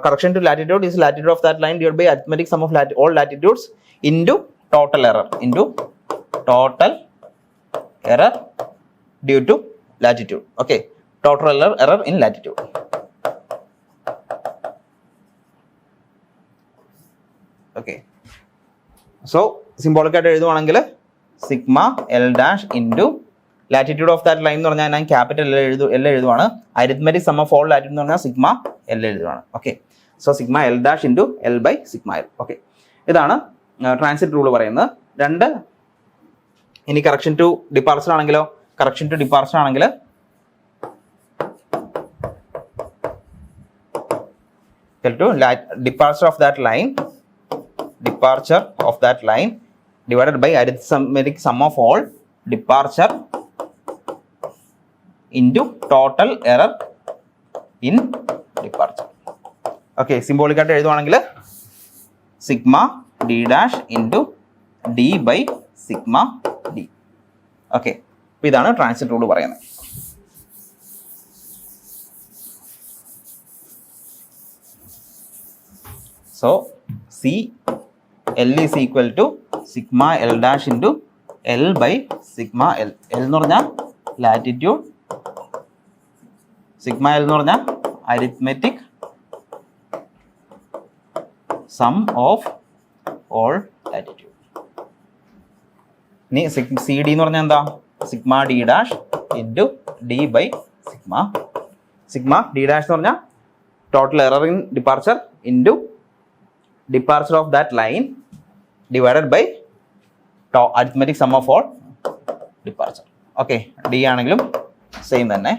correction to latitude is latitude of that line divided by arithmetic sum of all latitudes into total error due to latitude. Okay, total error in latitude. Okay, so symbolic ആയിട്ട് എഴുതുവാണെങ്കിൽ sigma L dash into latitude of that line എന്ന് പറഞ്ഞാൽ ഞാൻ capital L എഴുതുവാണ്. Arithmetic sum of all latitude എന്ന് പറഞ്ഞാൽ sigma L എഴുതുവാണ്. Okay, so sigma L dash into L by sigma L. Okay, ഇതാണ് ട്രാൻസിറ്റ് റൂൾ പറയുന്നത്. രണ്ട്, ഇനി കറക്ഷൻ ടു ഡിപ്പാർച്ചർ ആണെങ്കിലോ? കറക്ഷൻ ടു ഡിപ്പാർച്ചർ ആണെങ്കിൽ departure of that line divided by arithmetic sum of all departure into total error in departure. Okay, symbolic ആയിട്ട് എഴുതുവാണെങ്കിൽ sigma D dash into D by sigma D. Okay, അപ്പോൾ ഇതാണ് transit rule പറയുന്നത്. So CL is equal to sigma L dash into L by sigma L. L എന്ന് പറഞ്ഞാൽ latitude, sigma L എന്ന് പറഞ്ഞാൽ arithmetic sum of all latitude. ഇനി CD എന്ന് പറഞ്ഞാൽ എന്താ? Sigma D dash into D by sigma D dash എന്ന് പറഞ്ഞാൽ total error in departure into departure of that line divided by arithmetic sum of all departure. Okay, D ആണെങ്കിലും same തന്നെ,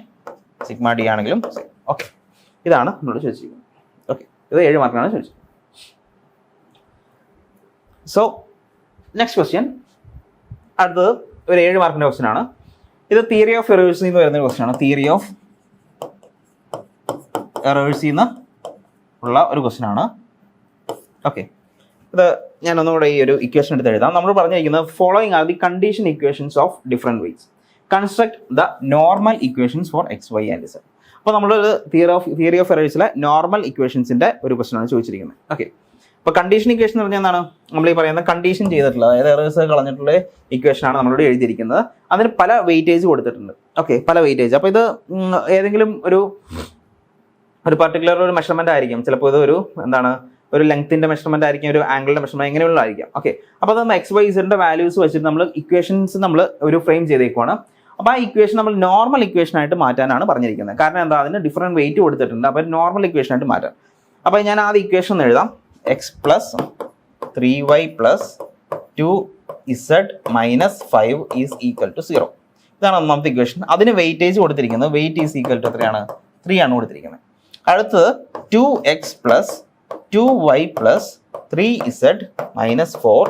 sigma D ആണെങ്കിലും same. Okay, ഇതാണ് നമ്മളോട് ചോദിച്ചിരിക്കുന്നത്. Okay, ഇത് 7 മാർക്കാണ് ചോദിച്ചത്. സോ നെക്സ്റ്റ് ക്വസ്റ്റ്യൻ, അടുത്തത് ഒരു 7 മാർക്കിൻ്റെ ക്വസ്റ്റ്യൻ ആണ്. ഇത് തിയറി ഓഫ് എറേഴ്സിൽ നിന്ന് വരുന്ന ക്വസ്റ്റ്യൻ ആണ്. തിയറി ഓഫ് എറേഴ്സിൽ നിന്ന് ഉള്ള ഒരു ക്വസ്റ്റ്യൻ ആണ്. ഓക്കെ, ഇത് ഞാനൊന്നുകൂടെ ഈ ഒരു ഇക്വേഷൻ എടുത്ത് എഴുതാം. നമ്മൾ പറഞ്ഞിരിക്കുന്നത് following are the condition equations of different ways. Construct the normal equations for x y and z. അപ്പോൾ നമ്മളൊരു തിയറി ഓഫ് എറേഴ്സിലെ നോർമൽ ഇക്വേഷൻസിൻ്റെ ഒരു ക്വസ്റ്റൻ ആണ് ചോദിച്ചിരിക്കുന്നത്. ഓക്കെ, അപ്പോൾ കണ്ടീഷൻ ഇക്വേഷൻ എന്ന് പറഞ്ഞാൽ എന്താണ്? നമ്മൾ ഈ പറയുന്ന കണ്ടീഷൻ ചെയ്തിട്ടുള്ള, അതായത് എറേഴ്സ് കളഞ്ഞിട്ടുള്ള ഇക്വേഷനാണ് നമ്മളിവിടെ എഴുതിയിരിക്കുന്നത്. അതിന് പല വെയിറ്റേജ് കൊടുത്തിട്ടുണ്ട്. ഓക്കെ, പല വെയിറ്റേജ്. അപ്പോൾ ഇത് ഏതെങ്കിലും ഒരു പർട്ടിക്കുലർ ഒരു മെഷർമെന്റ് ആയിരിക്കും. ചിലപ്പോൾ ഇത് ഒരു ലെങ്ത്തിന്റെ മെഷർമെന്റ് ആയിരിക്കും, ഒരു ആംഗിളിന്റെ മെഷർമെന്റ്, എങ്ങനെയുള്ള ആയിരിക്കാം. ഓക്കെ, അപ്പോൾ അത് എക്സ് വൈ ഇസഡിന്റെ വാല്യൂസ് വെച്ചിട്ട് നമ്മൾ ഇക്വേഷൻസ് നമ്മൾ ഒരു ഫ്രെയിം ചെയ്തേക്കുവാണ്. അപ്പോൾ ആ ഇക്വേഷൻ നമ്മൾ നോർമൽ ഇക്വേഷൻ ആയിട്ട് മാറ്റാനാണ് പറഞ്ഞിരിക്കുന്നത്. കാരണം എന്താ? അതിന് ഡിഫറെന്റ് വെയിറ്റ് കൊടുത്തിട്ടുണ്ട്. അപ്പോൾ നോർമൽ ഇക്വേഷൻ ആയിട്ട് മാറ്റാം. അപ്പോൾ ഞാൻ ആദ്യം ഇക്വേഷൻ ഒന്ന് എഴുതാം. X plus 3y plus 2z minus 5 is equal to 0. ഇതാണ് ഒന്നാമത്തെ ഇക്വേഷൻ. അതിന് വെയിറ്റേജ് കൊടുത്തിരിക്കുന്നത് വെയിറ്റ് ഈസ് ഈക്വൽ ടു എത്രയാണ്? 3 ആണ് കൊടുത്തിരിക്കുന്നത്. അടുത്തത് 2x plus 2y plus 3z minus 4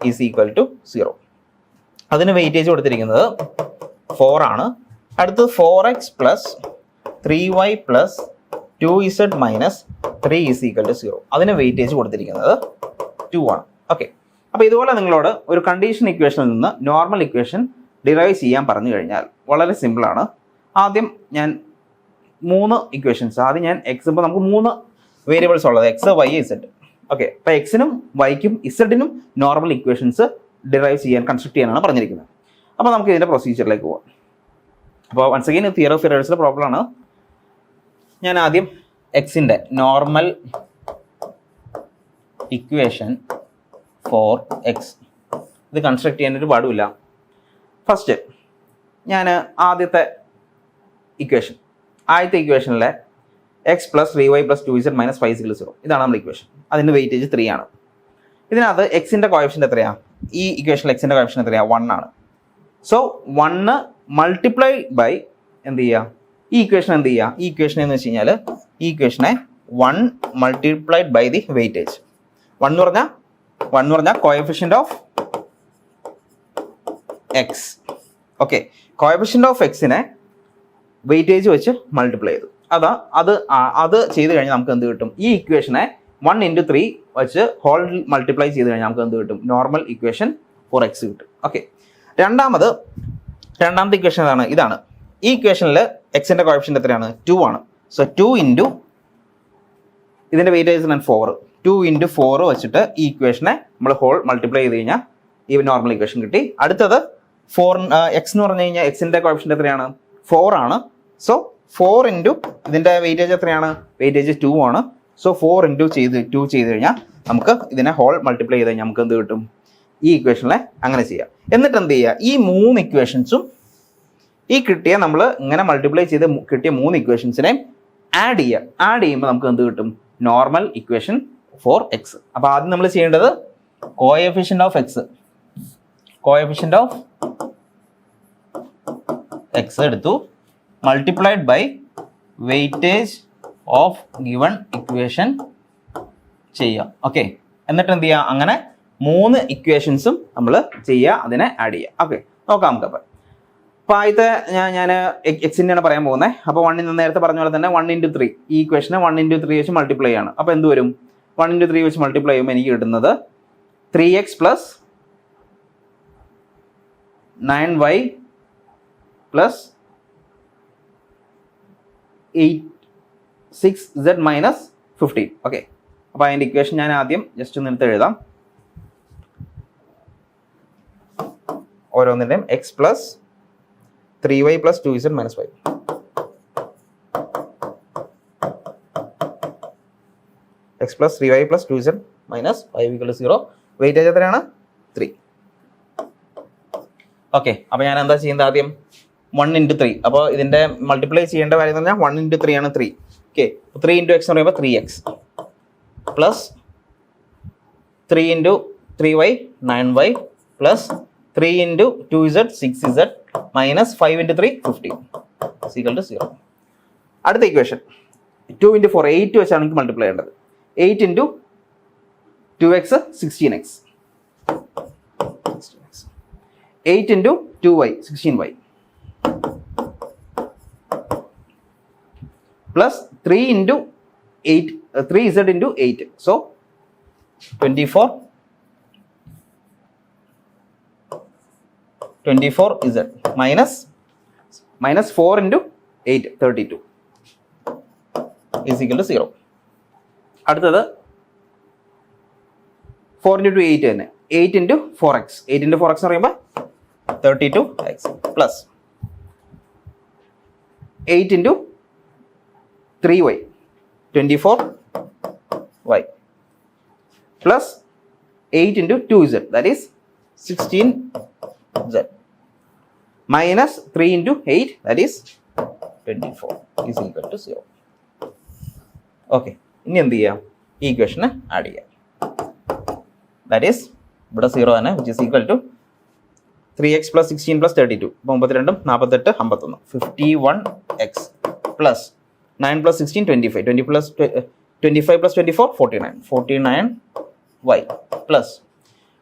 is equal to 0. അതിന് വെയിറ്റേജ് കൊടുത്തിരിക്കുന്നത് 4 ആണ്. അടുത്തത് 4x plus 3y plus 2z minus 3 is equal to 0. അതിന് വെയിറ്റേജ് കൊടുത്തിരിക്കുന്നത് 2 ആണ്. ഓക്കെ, അപ്പോൾ ഇതുപോലെ നിങ്ങളോട് ഒരു കണ്ടീഷൻ ഇക്വേഷനിൽ നിന്ന് നോർമൽ ഇക്വേഷൻ ഡിറൈവ് ചെയ്യാൻ പറഞ്ഞു കഴിഞ്ഞാൽ വളരെ സിമ്പിളാണ്. ആദ്യം ഞാൻ 3 ഇക്വേഷൻസ്, ആദ്യം ഞാൻ എക്സ്, ഇപ്പോൾ നമുക്ക് 3 വേരിയബിൾസ് ഉള്ളത് എക്സ്, വൈ, ഇസഡ്. ഓക്കെ, അപ്പോൾ എക്സിനും വൈക്കും ഇസഡിനും നോർമൽ ഇക്വേഷൻസ് ഡിറൈവ് ചെയ്യാൻ, കൺസ്ട്രക്ട് ചെയ്യാനാണ് പറഞ്ഞിരിക്കുന്നത്. അപ്പോൾ നമുക്ക് ഇതിൻ്റെ പ്രൊസീജിയറിലേക്ക് പോകാം. അപ്പോൾ വൺസ് അഗൈൻ തിയറി ഓഫ് എറേഴ്സിലെ പ്രോബ്ലം ആണ്. ഞാൻ ആദ്യം എക്സിൻ്റെ നോർമൽ ഇക്വേഷൻ ഫോർ എക്സ് ഇത് കൺസ്ട്രക്ട് ചെയ്യാൻ ഒരു പാടുമില്ല. ഫസ്റ്റ് ഞാൻ ആദ്യത്തെ ഇക്വേഷനിലെ x plus 3y plus 2z minus 5 = 0. ഇതാണ് നമ്മുടെ ഇക്വേഷൻ. അതിൻ്റെ വെയിറ്റേജ് 3 ആണ്. ഇതിനകത്ത് എക്സിൻ്റെ കോഎഫിഷ്യൻ്റ് എത്രയാണ്? ഈ ഇക്വേഷനിൽ എക്സിൻ്റെ കോഎഫിഷ്യൻ്റ് എത്രയാണ്? 1 ആണ്. സോ 1 മൾട്ടിപ്ലൈ ബൈ എന്ത് ചെയ്യുക? ഈ ഇക്വേഷൻ എന്ത് ചെയ്യുക? ഈ ഇക്വേഷൻ എന്ന് വെച്ച് കഴിഞ്ഞാൽ ഈ ഇക്വേഷനെ 1 മൾട്ടിപ്ലൈഡ് ബൈ ദി വെയിറ്റേജ്. 1 എന്ന് പറഞ്ഞാൽ coefficient of x. Okay, coefficient of എക്സിനെ വെയിറ്റേജ് വെച്ച് മൾട്ടിപ്ലൈ ചെയ്തു. അത് ചെയ്ത് കഴിഞ്ഞാൽ നമുക്ക് എന്ത് കിട്ടും? ഈ ഇക്വേഷനെ 1 × 3 വെച്ച് ഹോൾ മൾട്ടിപ്ലൈ ചെയ്ത് കഴിഞ്ഞാൽ നമുക്ക് എന്ത് കിട്ടും? നോർമൽ ഇക്വേഷൻ ഫോർ എക്സ് കിട്ടും. ഓക്കെ, രണ്ടാമത്തെ ഇക്വേഷൻ ഇതാണ്. ഈ ഇക്വേഷനിൽ എക്സിൻ്റെ കോഎഫിഷ്യൻ്റ് എത്രയാണ്? 2 ആണ്. സോ 2 × ഇതിൻ്റെ വെയിറ്റേജ് 4. 2 × 4 വെച്ചിട്ട് ഈ ഇക്വേഷനെ നമ്മൾ ഹോൾ മൾട്ടിപ്ലൈ ചെയ്ത് കഴിഞ്ഞാൽ ഈ നോർമൽ ഇക്വേഷൻ കിട്ടി. അടുത്തത് 4 എക്സ് എന്ന് പറഞ്ഞു കഴിഞ്ഞാൽ എക്സിൻ്റെ കോഎഫിഷ്യൻ്റ് എത്രയാണ്? 4 ആണ്. സോ 4 × ഇതിൻ്റെ വെയിറ്റേജ് എത്രയാണ്? വെയിറ്റേജ് 2 ആണ്. സോ 4 × 2 ചെയ്ത് കഴിഞ്ഞാൽ നമുക്ക് ഇതിനെ ഹോൾ മൾട്ടിപ്ലൈ ചെയ്ത് കഴിഞ്ഞാൽ നമുക്ക് എന്ത് കിട്ടും? ഈ ഇക്വേഷനെ അങ്ങനെ ചെയ്യാം. എന്നിട്ട് എന്ത് ചെയ്യുക? ഈ 3 ഇക്വേഷൻസും ഈ കിട്ടിയ നമ്മൾ ഇങ്ങനെ മൾട്ടിപ്ലൈ ചെയ്ത് കിട്ടിയ 3 ഇക്വേഷൻസിനെയും ആഡ് ചെയ്യുമ്പോൾ നമുക്ക് എന്ത് കിട്ടും? Normal equation for x. അപ്പോൾ ആദ്യം നമ്മൾ ചെയ്യേണ്ടത് കോഎഫിഷ്യൻ്റ് ഓഫ് എക്സ് എടുത്തു, multiplied by weightage of given equation ചെയ്യാം. ഓക്കെ, എന്നിട്ട് എന്ത് ചെയ്യുക? അങ്ങനെ 3 ഇക്വേഷൻസും നമ്മൾ ചെയ്യുക, അതിനെ ആഡ് ചെയ്യുക. ഓക്കെ, നോക്കാം നമുക്ക്. അപ്പോൾ ആദ്യത്തെ ഞാൻ എക്സിൻ്റെയാണ് പറയാൻ പോകുന്നത്. അപ്പോൾ 1 നേരത്തെ പറഞ്ഞ പോലെ തന്നെ 1 × 3 ഈ ഇക്വേഷനെ 1 × 3 വെച്ച് മൾട്ടിപ്ലൈ ആണ്. അപ്പോൾ എന്ത് വരും? 1 × 3 വെച്ച് മൾട്ടിപ്ലൈ ചെയ്യുമ്പോൾ എനിക്ക് കിട്ടുന്നത് 3x plus 9y plus 6z minus 15. Okay, അപ്പോൾ അതിൻ്റെ ഇക്വേഷൻ ഞാൻ ആദ്യം ജസ്റ്റ് ഒന്ന് എടുത്ത് എഴുതാം. ഓരോന്നിൻ്റെയും x plus 3y plus 2z minus 5. X plus 3y plus 2z minus 5 = 0. Weightage എത്രയാണ്? 3. ഓക്കെ, അപ്പോൾ ഞാൻ എന്താ ചെയ്യുന്നത്? ആദ്യം 1 × 3. അപ്പോൾ ഇതിൻ്റെ മൾട്ടിപ്ലൈ ചെയ്യേണ്ട കാര്യം എന്ന് പറഞ്ഞാൽ 1 × 3 ആണ് 3. ഓക്കെ, 3 × x എന്ന് പറയുമ്പോൾ 3x plus 3 × 3y 9y plus 3 × 2z 6z minus 5 × 3 15 = 0. അടുത്ത ഇക്വേഷൻ 2 × 4 8 വെച്ചാണ് എനിക്ക് മൾട്ടിപ്ലൈ ചെയ്യേണ്ടത്. 8 × 2x 16x 8 × 2y 16y plus 3 × 8 3z × 8. So 24z minus 4 × 8 32 is equal to 0. അടുത്തത് 4 into 2 8 തന്നെ 8 into 4x 8 into 4x എന്ന് പറയുമ്പോൾ 32x plus 8 into 3y 24y plus 8 into 2z that is 16z minus 3 into 8 that is 24 is equal to 0. Okay, ഇനി എന്ത് ചെയ്യാം? ഈ ഇക്വേഷന് add ചെയ്യാം. That is ഇവിടെ 0 ആണ് which is equal to 3x plus 16 plus 32 അപ്പോൾ 32 48 51 51x plus 9 plus 16 25 20 plus 25 plus 24 49 49y plus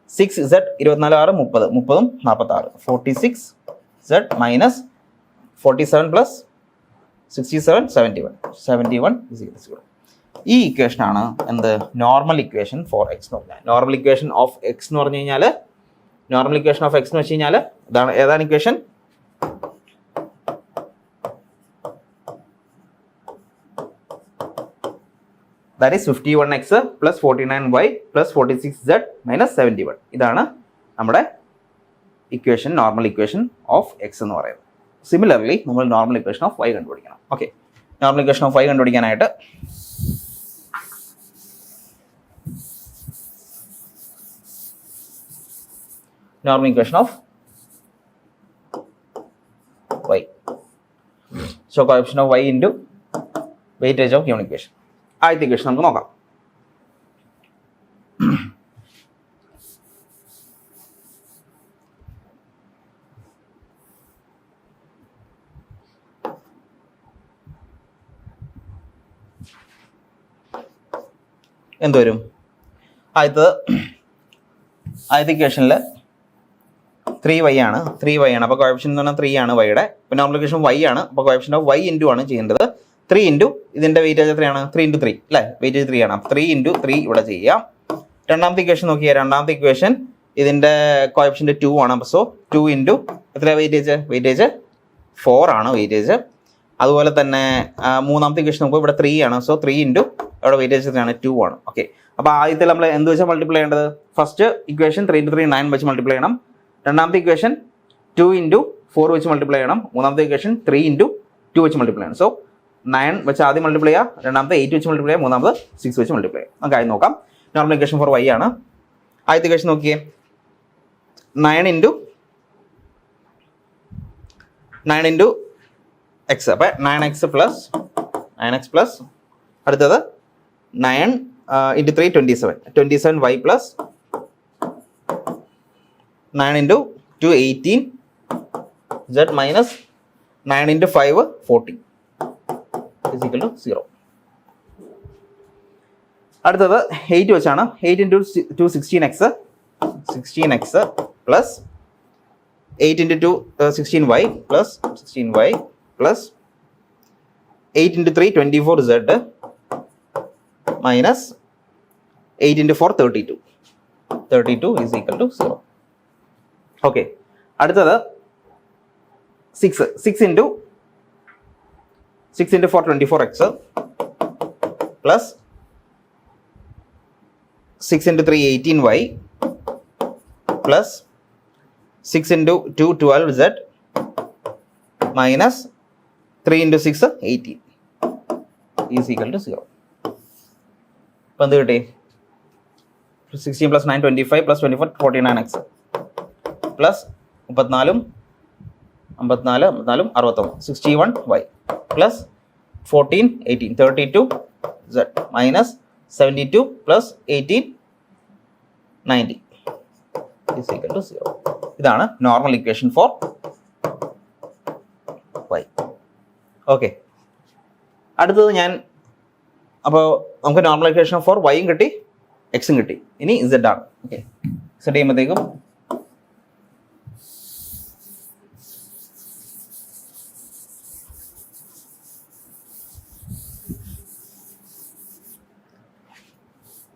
6z 24 6 30 30 46 46z minus 47 plus 67 71 71 is equal to 0. ഈ equation ആണ് എന്ത് നോർമൽ ഇക്വേഷൻ ഫോർ എക്സ് എന്ന് പറഞ്ഞാൽ. നോർമൽ ഇക്വേഷൻ ഓഫ് എക്സ് എന്ന് പറഞ്ഞു കഴിഞ്ഞാൽ നോർമൽ ഇക്വേഷൻ ഓഫ് എക്സ് എന്ന് വെച്ച് കഴിഞ്ഞാൽ ഇതാണ്. ഏതാണ് equation? That is 51x plus 49y plus 46z minus 71. ഇതാണ് നമ്മുടെ equation, normal equation of x എന്ന് പറയുന്നത്. സിമിലർലി നമ്മൾ നോർമൽ ഇക്വേഷൻ ഓഫ് വൈ കണ്ടുപിടിക്കണം. Okay, normal equation of y കണ്ടുപിടിക്കാനായിട്ട് normal equation of y. So coefficient of y into weightage of given equation. ആദ്യത്തെ equation നമുക്ക് നോക്കാം. എന്ത് വരും? ആദ്യത്തെ ഇക്വേഷനിൽ 3y ആണ്. 3y ആണ്. അപ്പോൾ കോഎഫിഷ്യന്റ് എന്ന് പറഞ്ഞാൽ 3 ആണ് വൈയുടെ. ഇപ്പോൾ നോർമൽ ഇക്വേഷൻ y ആണ്. അപ്പോൾ കോഎഫിഷ്യന്റ് ഓഫ് y ഇൻറ്റു ആണ് ചെയ്യേണ്ടത്. 3 ഇൻറ്റു ഇതിൻ്റെ വെയിറ്റേജ് എത്രയാണ്? 3 into 3 അല്ലേ? വെയിറ്റേജ് 3 ആണ്. 3 into 3 ഇവിടെ ചെയ്യാം. രണ്ടാമത്തെ ഇക്വേഷൻ നോക്കിയാൽ രണ്ടാമത്തെ ഇക്വേഷൻ ഇതിൻ്റെ കോഎഫിഷ്യന്റ് 2 ആണ്. അപ്പോൾ സോ 2 ഇൻറ്റു എത്രയാണ് വെയിറ്റേജ്? വെയിറ്റേജ് 4 ആണ് വെയിറ്റേജ്. അതുപോലെ തന്നെ മൂന്നാമത്തെ ഇക്വേഷൻ നോക്കുമ്പോൾ ഇവിടെ 3 ആണ്. സോ 3 ഇൻറ്റു അവിടെ വെയിറ്റേജ് എത്രയാണ്? 2 ആണ്. ഓക്കെ, അപ്പോൾ ആദ്യത്തെ നമ്മൾ എന്ത് വെച്ചാൽ മൾട്ടിപ്ലൈ ചെയ്യേണ്ടത്? ഫസ്റ്റ് ഇക്വേഷൻ 3 into 3 9 വെച്ച് മൾട്ടിപ്ലൈ ചെയ്യണം. രണ്ടാമത്തെ ഇക്വേഷൻ 2 into 4 വെച്ച് മൾട്ടിപ്ലൈ ചെയ്യണം. മൂന്നാമത്തെ ഇക്വേഷൻ 3 into 2 വെച്ച് മൾട്ടിപ്ലൈ ചെയ്യണം. സോ 9 വെച്ച് ആദ്യം മൾട്ടിപ്ലൈ ചെയ്യുക, രണ്ടാമത്തെ 8 വെച്ച് മൾട്ടിപ്ലൈ ചെയ്യുക, മൂന്നാമത് 6 വെച്ച് മൾട്ടിപ്ലൈ ചെയ്യുക. നമുക്ക് ആദ്യം നോക്കാം. നോർമൽ ഇക്വേഷൻ ഫോർ y ആണ്. ആദ്യത്തെ ഇക്വേഷൻ നോക്കിയേ, 9 into x. അപ്പോൾ 9x പ്ലസ് അടുത്തത് 9 into 3 27y plus 9 into 2 18z minus 9 into 5 40 is equal to 0. അടുത്തത് 8 വെച്ചാണ്. 8 into 2 16x plus 8 into 2 16y plus 16y plus 8 into 3 24z minus 8 into 4 32 is equal to 0. Okay, അടുത്തത് 6 into 4 24x plus 6 into 3 18y plus 6 into 2 12z minus 3 into 6 18 is equal to 0. അപ്പോൾ എന്ത് കിട്ടി? 16 plus 9 25 plus 24 49x plus 34 54 61 61y plus 14 18 32z minus 72 plus 18 90 is equal to 0. ഇതാണ് normal equation for y. Okay, അടുത്തത് അപ്പോൾ നമുക്ക് normal equation four വൈയും കിട്ടി, എക്സും കിട്ടി. ഇനി z ആണ്. ഓക്കെ, z ചെയ്യുമ്പോഴത്തേക്കും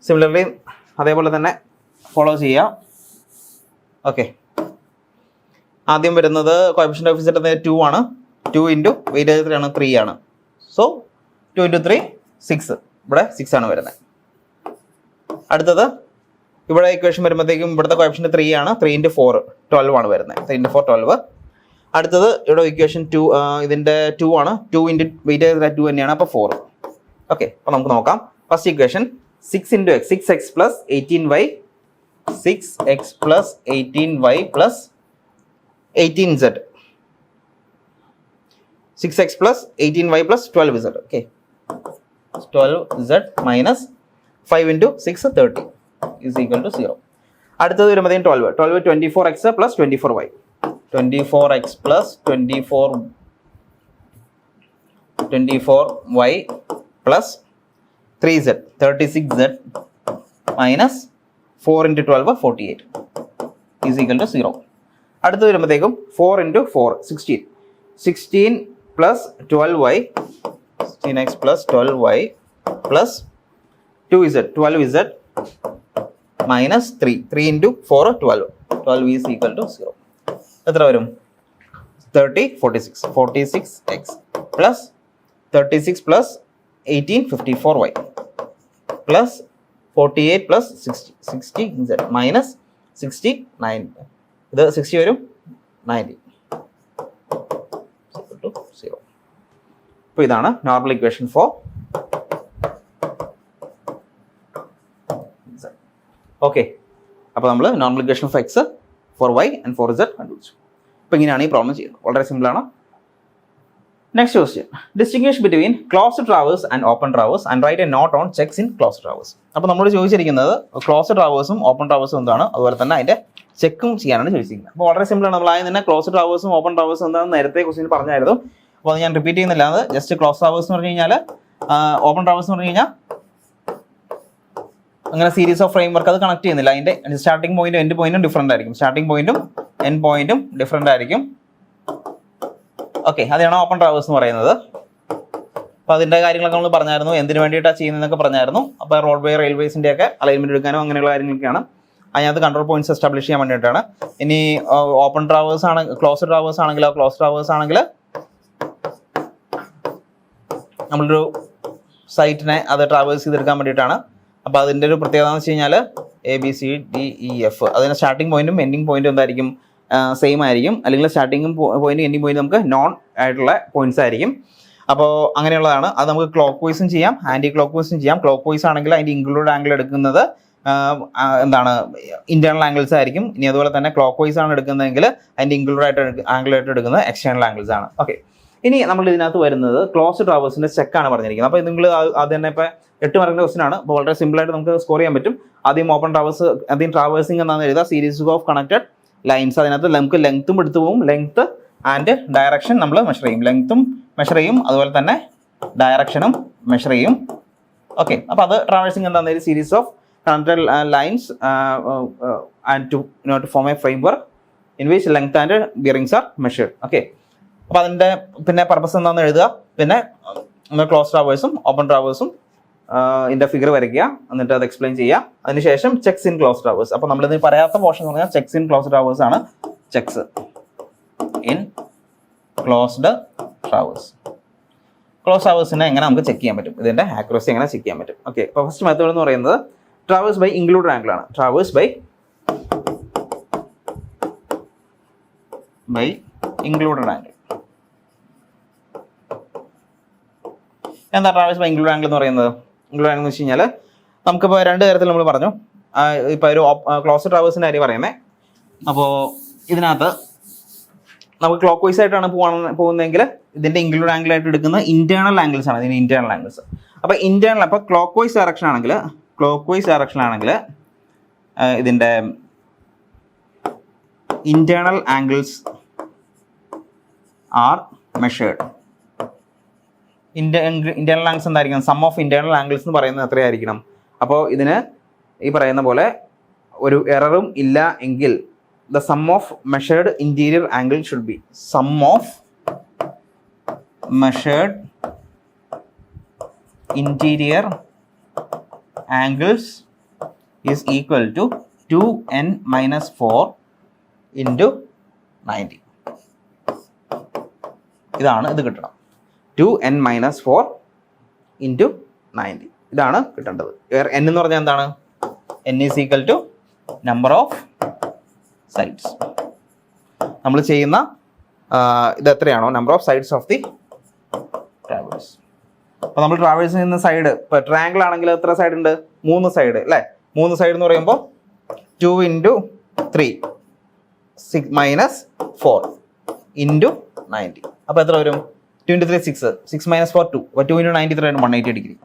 സിമിലർലി അതേപോലെ തന്നെ ഫോളോ ചെയ്യാം. ഓക്കെ, ആദ്യം വരുന്നത് കോഎഫിഷ്യന്റ് ഓഫ് z 2 ആണ്. 2 ഇൻറ്റു വെയിറ്റേജ് എത്രയാണ്? 3 ആണ്. So 2 into 3 6. ഇവിടെ 6 ആണ് വരുന്നത്. അടുത്തത് ഇവിടെ ഇക്വേഷൻ വരുമ്പോഴത്തേക്കും ഇവിടുത്തെ കോഎഫിഷ്യന്റ് 3 ആണ്. 3 × 4 12 ആണ് വരുന്നത്. 3 × 4 12. അടുത്തത് ഇവിടെ ഇക്വേഷൻ 2 ഇതിന്റെ 2 ആണ്. 2 × വെയിറ്റ് 2 തന്നെയാണ്. അപ്പോൾ 4. ഓക്കെ, അപ്പോൾ നമുക്ക് നോക്കാം. First equation 6 × x 6x plus 18y 6x plus 18y plus 18z 6x plus 18y plus 12z. Okay, 12z minus 5 × 6 30 is equal to 0. അടുത്തത് വരുമ്പോഴത്തേക്കും 12 24x plus 24y 24x plus 24y plus 3z 36z minus 4 × 12 48 is equal to 0. അടുത്തത് വരുമ്പോഴത്തേക്കും 4 × 4 16 plus 12y 16x plus 12y plus 2z 12z minus 3 × 4 12 is equal to 0. എത്ര വരും? 30 46x plus 36 plus 18 54y plus 48 plus 60z minus 69. ഇത് 60 വരും 90 0. അപ്പോൾ ഇതാണ് normal equation for z. Okay, അപ്പോൾ നമ്മൾ normal equation for x for y and for z കണ്ടുപിടിച്ചു. അപ്പോൾ ഇങ്ങനെയാണ് ഈ പ്രോബ്ലം ചെയ്യുന്നത്. വളരെ സിമ്പിളാണ്. Next question, distinguish between closed traverse and open traverse and write a note on checks in closed traverse. അപ്പോൾ നമ്മൾ ചോദിച്ചിരിക്കുന്നത് ക്ലോസ്ഡ് ട്രാവേഴ്സും ഓപ്പൺ ട്രാവേഴ്സും എന്താണ്, അതുപോലെ തന്നെ അതിൻ്റെ ചെക്കും ചെയ്യാനാണ് ചോദിച്ചിരിക്കുന്നത്. അപ്പോൾ വളരെ സിമ്പിളാണ്. നമ്മൾ ആദ്യം തന്നെ ക്ലോസ്ഡ് ട്രാവേഴ്സും ഓപ്പൺ ട്രാവേഴ്സും എന്താണെന്ന് നേരത്തെ ക്വസ്റ്റ്യൻ പറഞ്ഞായിരുന്നു. അപ്പോൾ അത് ഞാൻ റിപ്പീറ്റ് ചെയ്യുന്നില്ല. അത് ജസ്റ്റ് ക്ലോസ് ട്രാവേഴ്സ് എന്ന് പറഞ്ഞു കഴിഞ്ഞാൽ, ഓപ്പൺ ട്രാവേഴ്സ് എന്ന് പറഞ്ഞു കഴിഞ്ഞാൽ അങ്ങനെ സീരീസ് ഓഫ് ഫ്രെയിം വർക്ക് അത് കണക്ട് ചെയ്യുന്നില്ല. അതിൻ്റെ സ്റ്റാർട്ടിംഗ് പോയിന്റും എൻഡ് പോയിന്റും ഡിഫറൻ്റ് ആയിരിക്കും. സ്റ്റാർട്ടിംഗ് പോയിന്റും എൻഡ് പോയിന്റും ഡിഫറൻ്റ് ആയിരിക്കും. ഓക്കെ, അതാണ് ഓപ്പൺ ട്രാവേഴ്സ് എന്ന് പറയുന്നത്. അപ്പോൾ അതിൻ്റെ കാര്യങ്ങളൊക്കെ നമ്മൾ പറഞ്ഞായിരുന്നു, എന്തിനു വേണ്ടിയിട്ടാണ് ചെയ്യുന്നതെന്നൊക്കെ പറഞ്ഞായിരുന്നു. അപ്പോൾ റോഡ് വേ റെയിൽവേസിൻ്റെ ഒക്കെ അലൈൻമെന്റ് എടുക്കാനോ അങ്ങനെയുള്ള കാര്യങ്ങളൊക്കെയാണ്. അതിനകത്ത് കൺട്രോൾ പോയിന്റ്സ് എസ്റ്റാബ്ലിഷ് ചെയ്യാൻ വേണ്ടിയിട്ടാണ്. ഇനി ഓപ്പൺ ട്രാവേഴ്സ് ആണ്, ക്ലോസ്ഡ് ട്രാവേഴ്സ് ആണെങ്കിലോ, ക്ലോസ് ട്രാവേഴ്സ് ആണെങ്കിൽ നമ്മളൊരു സൈറ്റിനെ അത് ട്രാവേഴ്സ് ചെയ്തെടുക്കാൻ വേണ്ടിയിട്ടാണ്. അപ്പോൾ അതിൻ്റെ ഒരു പ്രത്യേകത എന്ന് വെച്ച് കഴിഞ്ഞാൽ ABCDEF അതിൻ്റെ സ്റ്റാർട്ടിംഗ് പോയിന്റും എൻഡിങ് പോയിന്റും എന്തായിരിക്കും, സെയിം ആയിരിക്കും. അല്ലെങ്കിൽ സ്റ്റാർട്ടിങ്ങും പോയിന്റും എൻഡിങ് പോയിന്റ് നമുക്ക് നോൺ ആയിട്ടുള്ള പോയിന്റ്സ് ആയിരിക്കും. അപ്പോൾ അങ്ങനെയുള്ളതാണ്. അത് നമുക്ക് ക്ലോക്ക് വൈസും ചെയ്യാം, ആൻറ്റി ക്ലോക്ക് വൈസും ചെയ്യാം. ക്ലോക്ക് വൈസ് ആണെങ്കിൽ അതിൻ്റെ ഇൻക്ലൂഡ് ആംഗിൾ എടുക്കുന്നത് എന്താണ്, ഇന്റേണൽ ആംഗിൾസ് ആയിരിക്കും. ഇനി അതുപോലെ തന്നെ ക്ലോക്ക് വൈസ് ആണ് എടുക്കുന്നതെങ്കിൽ അതിൻ്റെ ഇൻക്ലൂഡ് ആയിട്ട് ആംഗിളായിട്ട് എടുക്കുന്നത് എക്സ്റ്റേണൽ ആംഗിൾസ് ആണ്. ഓക്കെ, ഇനി നമ്മൾ ഇതിനകത്ത് വരുന്നത് ക്ലോസ് ട്രാവേഴ്സിൻ്റെ ചെക്കാണ് പറഞ്ഞിരിക്കുന്നത്. അപ്പോൾ നിങ്ങൾ അത് തന്നെ ഇപ്പോൾ 8 മാർക്കിൻ്റെ ക്വസ്റ്റൻ ആണ്. അപ്പോൾ വളരെ സിമ്പിളായിട്ട് നമുക്ക് സ്കോർ ചെയ്യാൻ പറ്റും. ആദ്യം ഓപ്പൺ ട്രാവേഴ്സ്, ആദ്യം ട്രാവേഴ്സിംഗ് എന്നാണ് എഴുതുക. Series of connected lines. അതിനകത്ത് നമുക്ക് ലെങ്ത്തും എടുത്തു പോകും. ലെങ്ത്ത് ആൻഡ് ഡയറക്ഷൻ നമ്മൾ മെഷർ ചെയ്യും. ലെങ്ത്തും മെഷർ ചെയ്യും, അതുപോലെ തന്നെ ഡയറക്ഷനും മെഷർ ചെയ്യും. ഓക്കെ, അപ്പോൾ അത് ട്രാവേഴ്സിംഗ് എന്താണെന്ന് series of connected lines and to form a framework in which length and bearings are measured. Okay, അപ്പോൾ അതിൻ്റെ പിന്നെ പർപ്പസ് എന്താണെന്ന് എഴുതുക. പിന്നെ നമ്മൾ ക്ലോസ് ട്രാവേഴ്സും ഓപ്പൺ ട്രാവേഴ്സും ഇതിൻ്റെ ഫിഗർ വരയ്ക്കുക, എന്നിട്ട് അത് എക്സ്പ്ലെയിൻ ചെയ്യുക. അതിനുശേഷം ചെക്സ് ഇൻ ക്ലോസ് ട്രാവേഴ്സ്. അപ്പോൾ നമ്മളിത് പറയാത്ത പോർഷൻ എന്ന് പറഞ്ഞാൽ ചെക്സ് ഇൻ ക്ലോസ് ട്രാവേഴ്സ് ആണ്. Checks in closed traverse. Close ട്രാവേഴ്സിനെ എങ്ങനെ നമുക്ക് ചെക്ക് ചെയ്യാൻ പറ്റും, ഇതിൻ്റെ ആക്യുറസി എങ്ങനെ ചെക്ക് ചെയ്യാൻ പറ്റും. ഓക്കെ, അപ്പോൾ ഫസ്റ്റ് മെത്തേഡ് എന്ന് പറയുന്നത് ട്രാവേഴ്സ് ബൈ ഇൻക്ലൂഡഡ് ആംഗിൾ ആണ്. Traverse by included angle. എന്താ ട്രാവേഴ്സ് ബൈ ഇൻക്ലൂഡ് ആംഗിൾ എന്ന് പറയുന്നത്? ഇൻക്ലൂഡ് ആംഗിൾ എന്ന് വെച്ച് കഴിഞ്ഞാൽ നമുക്കിപ്പോൾ 2 തരത്തിൽ നമ്മൾ പറഞ്ഞു. ഇപ്പോൾ ഒരു ക്ലോസ് ട്രാവേഴ്സിൻ്റെ കാര്യം പറയുന്നത്. അപ്പോൾ ഇതിനകത്ത് നമുക്ക് ക്ലോക്ക് വൈസ് ആയിട്ടാണ് പോകുന്നതെങ്കിൽ ഇതിൻ്റെ ഇൻക്ലൂഡ് ആംഗിൾ ആയിട്ട് എടുക്കുന്ന ഇന്റേണൽ ആംഗിൾസ് ആണ്. ഇതിൻ്റെ ഇന്റേണൽ ആംഗിൾസ്. അപ്പോൾ ഇന്റേണൽ, അപ്പോൾ ക്ലോക്ക് വൈസ് ഡയറക്ഷൻ ആണെങ്കിൽ ഇതിൻ്റെ internal angles are measured. Internal angles എന്തായിരിക്കണം? സം ഓഫ് ഇന്റേണൽ ആംഗിൾസ് എന്ന് പറയുന്നത് എത്രയായിരിക്കണം? അപ്പോൾ ഇതിന് ഈ പറയുന്ന പോലെ ഒരു എററും ഇല്ല എങ്കിൽ the sum of measured interior angle should be sum of measured interior angles is equal to 2n minus 4 into 90. ഇതാണ് ഇത് കിട്ടണം. 2n minus 4 into 90 ഇതാണ് കിട്ടേണ്ടത്. n എന്ന് പറഞ്ഞാൽ എന്താണ്? n is equal to number of sides. നമ്മൾ ചെയ്യുന്ന ഇത് എത്രയാണോ number of sides of the traverse. അപ്പോൾ നമ്മൾ ട്രാവേഴ്സിൽ നിന്ന് സൈഡ്, ഇപ്പോൾ ട്രയാങ്കിൾ ആണെങ്കിൽ എത്ര സൈഡ് ഉണ്ട്? 3 സൈഡ് അല്ലേ? 3 സൈഡ് എന്ന് പറയുമ്പോൾ 2 × 3 -4 × 90. അപ്പോൾ എത്ര വരും? 2 × 3 6, 6 - 4 2. അപ്പോൾ 2 × 90 എത്രയാണ്? 180 ഡിഗ്രി.